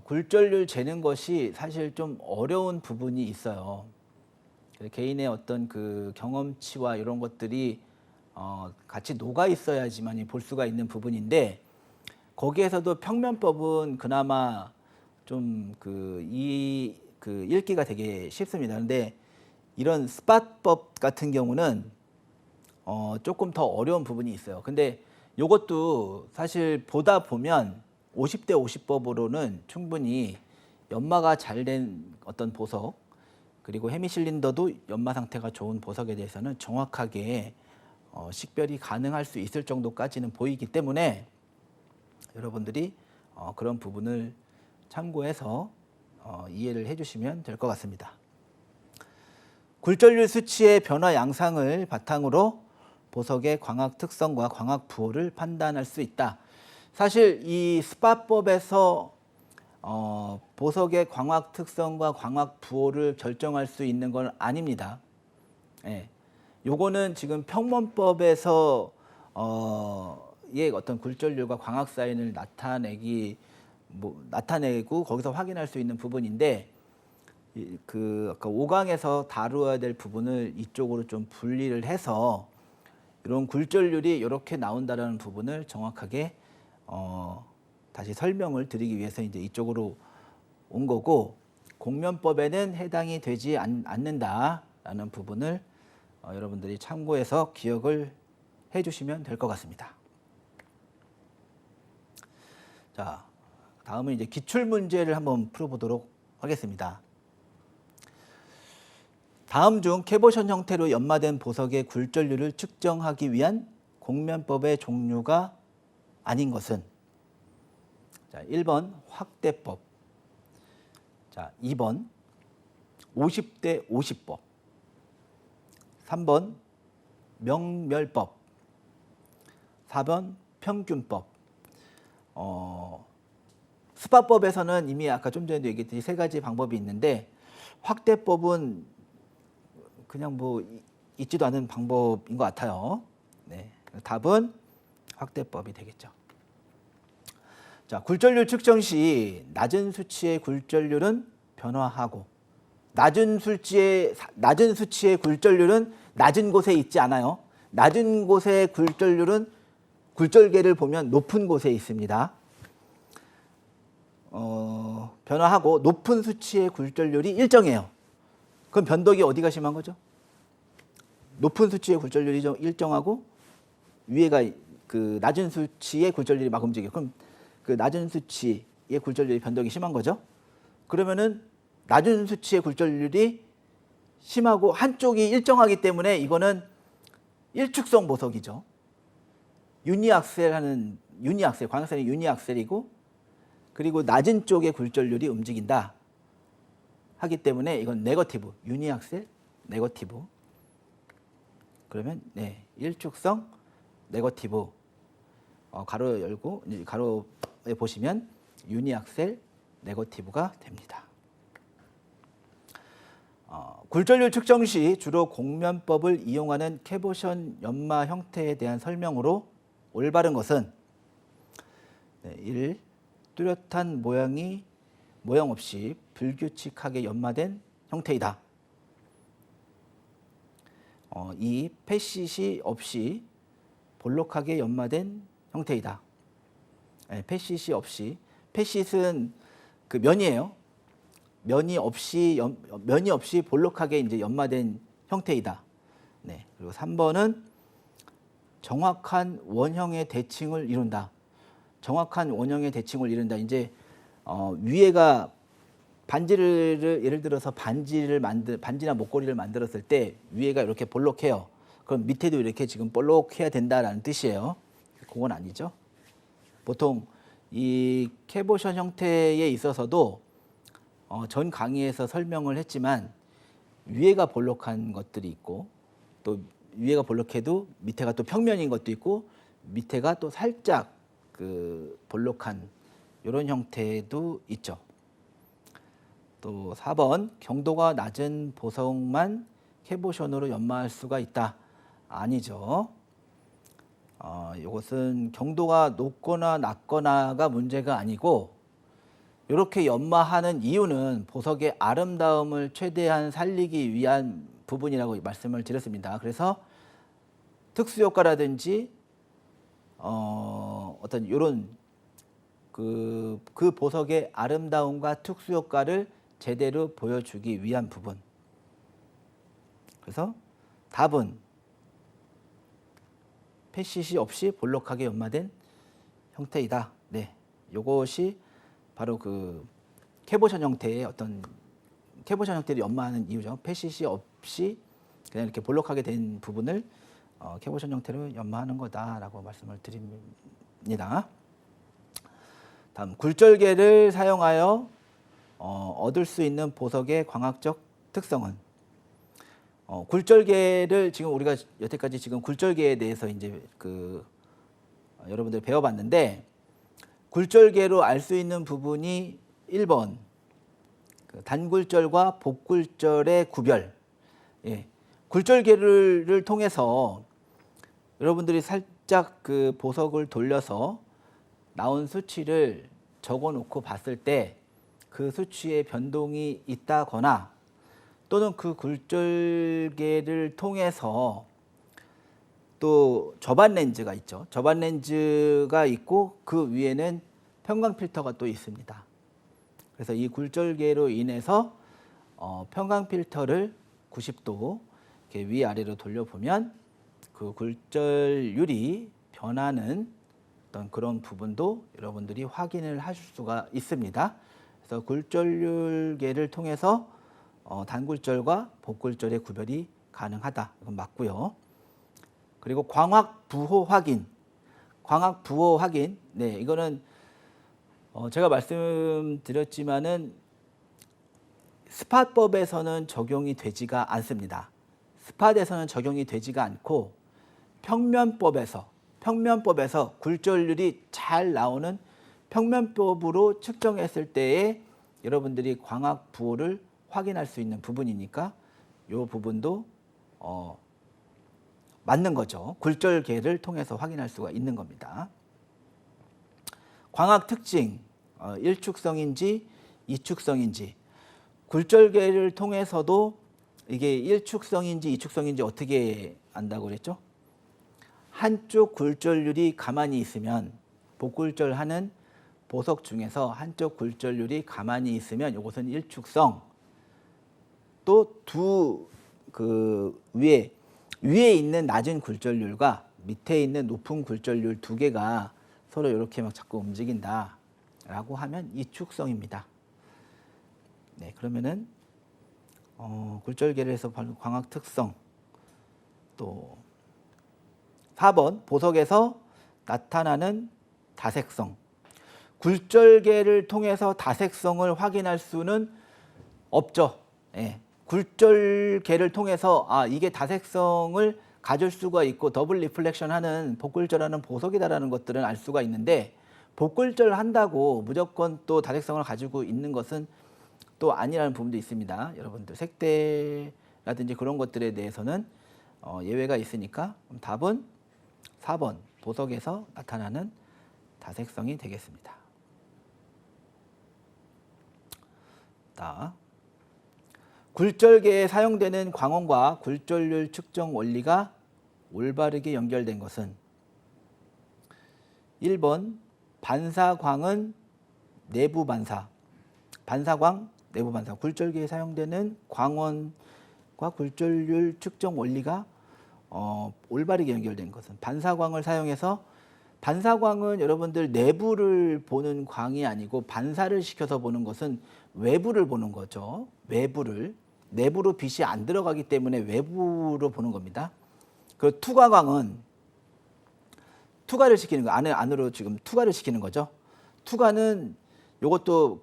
굴절률 재는 것이 사실 좀 어려운 부분이 있어요. 개인의 어떤 그 경험치와 이런 것들이 같이 녹아 있어야지만 볼 수가 있는 부분인데, 거기에서도 평면법은 그나마 좀 읽기가 되게 쉽습니다. 그런데 이런 스팟법 같은 경우는 조금 더 어려운 부분이 있어요. 근데 이것도 사실 보다 보면 50대 50법으로는 충분히 연마가 잘 된 어떤 보석, 그리고 헤미실린더도 연마 상태가 좋은 보석에 대해서는 정확하게 식별이 가능할 수 있을 정도까지는 보이기 때문에 여러분들이 그런 부분을 참고해서 이해를 해주시면 될 것 같습니다. 굴절률 수치의 변화 양상을 바탕으로 보석의 광학 특성과 광학 부호를 판단할 수 있다. 사실 이 스파법에서 보석의 광학 특성과 광학 부호를 결정할 수 있는 건 아닙니다. 예. 요거는 지금 평면법에서 어떤 굴절률과 광학 사인을 나타내고 거기서 확인할 수 있는 부분인데, 아까 5강에서 다루어야 될 부분을 이쪽으로 좀 분리를 해서 이런 굴절률이 이렇게 나온다라는 부분을 정확하게 다시 설명을 드리기 위해서 이제 이쪽으로 온 거고, 곡면법에는 해당이 되지 않는다라는 부분을 여러분들이 참고해서 기억을 해주시면 될 것 같습니다. 자, 다음은 이제 기출 문제를 한번 풀어보도록 하겠습니다. 다음 중 캐보션 형태로 연마된 보석의 굴절률을 측정하기 위한 곡면법의 종류가 아닌 것은? 자, 1번 확대법, 자, 2번 50대 50법, 3번 명멸법, 4번 평균법. 스파법에서는 이미 아까 좀 전에도 얘기했듯이 세 가지 방법이 있는데, 확대법은 그냥 있지도 않은 방법인 것 같아요. 네, 답은 확대법이 되겠죠. 자, 굴절률 측정 시 낮은 수치의 굴절률은 변화하고, 낮은 수치의 굴절률은 낮은 곳에 있지 않아요. 낮은 곳의 굴절률은 굴절계를 보면 높은 곳에 있습니다. 변화하고 높은 수치의 굴절률이 일정해요. 그럼 변덕이 어디가 심한 거죠? 높은 수치의 굴절률이 좀 일정하고 위에가 그 낮은 수치의 굴절률이 막 움직여요. 그럼 그 낮은 수치의 굴절률이 변덕이 심한 거죠. 그러면은 낮은 수치의 굴절률이 심하고 한쪽이 일정하기 때문에 이거는 일축성 보석이죠. 유니악셀, 광역선이 유니악셀이고, 그리고 낮은 쪽의 굴절률이 움직인다 하기 때문에 이건 네거티브, 유니악셀 네거티브. 그러면 네, 일축성 네거티브. 가로 열고 이제 가로에 보시면 유니악셀 네거티브가 됩니다. 굴절률 측정 시 주로 곡면법을 이용하는 캐보션 연마 형태에 대한 설명으로 올바른 것은 1. 뚜렷한 모양 없이 불규칙하게 연마된 형태이다. 2. 패시시 없이 볼록하게 연마된 형태이다. 패시시 없이, 패시는 그 면이에요. 면이 없이 볼록하게 이제 연마된 형태이다. 네. 그리고 3번은 정확한 원형의 대칭을 이룬다. 정확한 원형의 대칭을 이룬다. 이제 위에가 반지를 예를 들어서 반지나 목걸이를 만들었을 때 위에가 이렇게 볼록해요. 그럼 밑에도 이렇게 지금 볼록해야 된다라는 뜻이에요. 그건 아니죠. 보통 이 캐보션 형태에 있어서도 전 강의에서 설명을 했지만 위에가 볼록한 것들이 있고 또 위에가 볼록해도 밑에가 또 평면인 것도 있고 밑에가 또 살짝 그 볼록한 이런 형태도 있죠. 또 4번 경도가 낮은 보석만 캐보션으로 연마할 수가 있다. 아니죠. 이것은 경도가 높거나 낮거나가 문제가 아니고 이렇게 연마하는 이유는 보석의 아름다움을 최대한 살리기 위한 부분이라고 말씀을 드렸습니다. 그래서 특수효과라든지 어떤 이런 그 보석의 아름다움과 특수효과를 제대로 보여주기 위한 부분. 그래서 답은 패시시 없이 볼록하게 연마된 형태이다. 네, 이것이 바로 그 캐보션 형태의 어떤 캐보션 형태를 연마하는 이유죠. 패시시 없이 그냥 이렇게 볼록하게 된 부분을 캐보션 형태로 연마하는 거다라고 말씀을 드립니다. 다음 굴절개를 사용하여 얻을 수 있는 보석의 광학적 특성은 굴절개를 지금 우리가 여태까지 지금 굴절개에 대해서 이제 여러분들 배워봤는데 굴절개로 알 수 있는 부분이 1번 단굴절과 복굴절의 구별. 예. 굴절개를 통해서 여러분들이 살짝 그 보석을 돌려서 나온 수치를 적어 놓고 봤을 때 그 수치에 변동이 있다거나 또는 그 굴절개를 통해서 또 저반 렌즈가 있죠. 저반 렌즈가 있고 그 위에는 편광 필터가 또 있습니다. 그래서 이 굴절개로 인해서 편광 필터를 90도 이렇게 위아래로 돌려보면 그 굴절율이 변하는 어떤 그런 부분도 여러분들이 확인을 하실 수가 있습니다. 그래서 굴절율계를 통해서 단굴절과 복굴절의 구별이 가능하다. 이건 맞고요. 그리고 광학 부호 확인. 광학 부호 확인. 네, 이거는 제가 말씀드렸지만은 스팟법에서는 적용이 되지가 않습니다. 스팟에서는 적용이 되지가 않고 평면법에서 굴절률이 잘 나오는 평면법으로 측정했을 때에 여러분들이 광학 부호를 확인할 수 있는 부분이니까 이 부분도 맞는 거죠. 굴절계를 통해서 확인할 수가 있는 겁니다. 광학 특징, 일축성인지 이축성인지 굴절계를 통해서도 이게 일축성인지 이축성인지 어떻게 안다고 그랬죠? 한쪽 굴절률이 가만히 있으면 복굴절하는 보석 중에서 한쪽 굴절률이 가만히 있으면 이것은 일축성. 또 위에 있는 낮은 굴절률과 밑에 있는 높은 굴절률 두 개가 서로 이렇게 막 자꾸 움직인다라고 하면 이축성입니다. 네, 그러면은 굴절계를 해서 광학 특성. 또 4번 보석에서 나타나는 다색성. 굴절계를 통해서 다색성을 확인할 수는 없죠. 예. 굴절계를 통해서 이게 다색성을 가질 수가 있고 더블 리플렉션하는 복굴절하는 보석이다라는 것들은 알 수가 있는데 복굴절한다고 무조건 또 다색성을 가지고 있는 것은 또 아니라는 부분도 있습니다. 여러분들 색대라든지 그런 것들에 대해서는 예외가 있으니까 답은 4번 보석에서 나타나는 다색성이 되겠습니다. 굴절계에 사용되는 광원과 굴절률 측정 원리가 올바르게 연결된 것은 1번 반사광은 내부 반사, 반사광, 내부 반사. 굴절계에 사용되는 광원과 굴절률 측정 원리가 올바르게 연결된 것은 반사광을 사용해서 반사광은 여러분들 내부를 보는 광이 아니고 반사를 시켜서 보는 것은 외부를 보는 거죠. 외부를. 내부로 빛이 안 들어가기 때문에 외부로 보는 겁니다. 그 투과광은 투과를 시키는 거, 안으로 지금 투과를 시키는 거죠. 투과는 요것도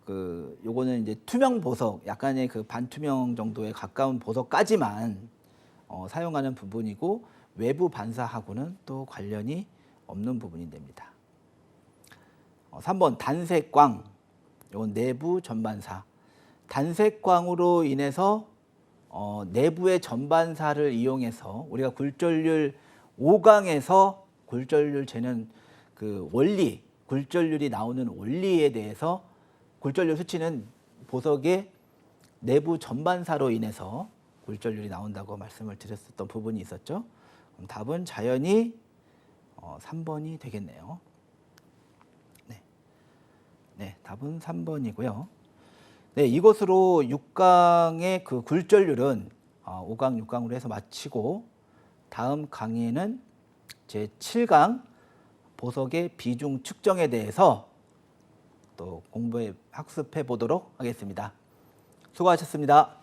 요거는 이제 투명 보석, 약간의 그 반투명 정도에 가까운 보석까지만 사용하는 부분이고 외부 반사하고는 또 관련이 없는 부분이 됩니다. 3번 단색광, 이건 내부 전반사. 단색광으로 인해서 내부의 전반사를 이용해서 우리가 굴절률 5강에서 굴절률 재는 그 원리, 굴절률이 나오는 원리에 대해서 굴절률 수치는 보석의 내부 전반사로 인해서 굴절률이 나온다고 말씀을 드렸었던 부분이 있었죠. 그럼 답은 자연히 3번이 되겠네요. 네, 답은 3번이고요. 네, 이것으로 6강의 그 굴절률은 5강, 6강으로 해서 마치고 다음 강의에는 제 7강 보석의 비중 측정에 대해서 또 학습해 보도록 하겠습니다. 수고하셨습니다.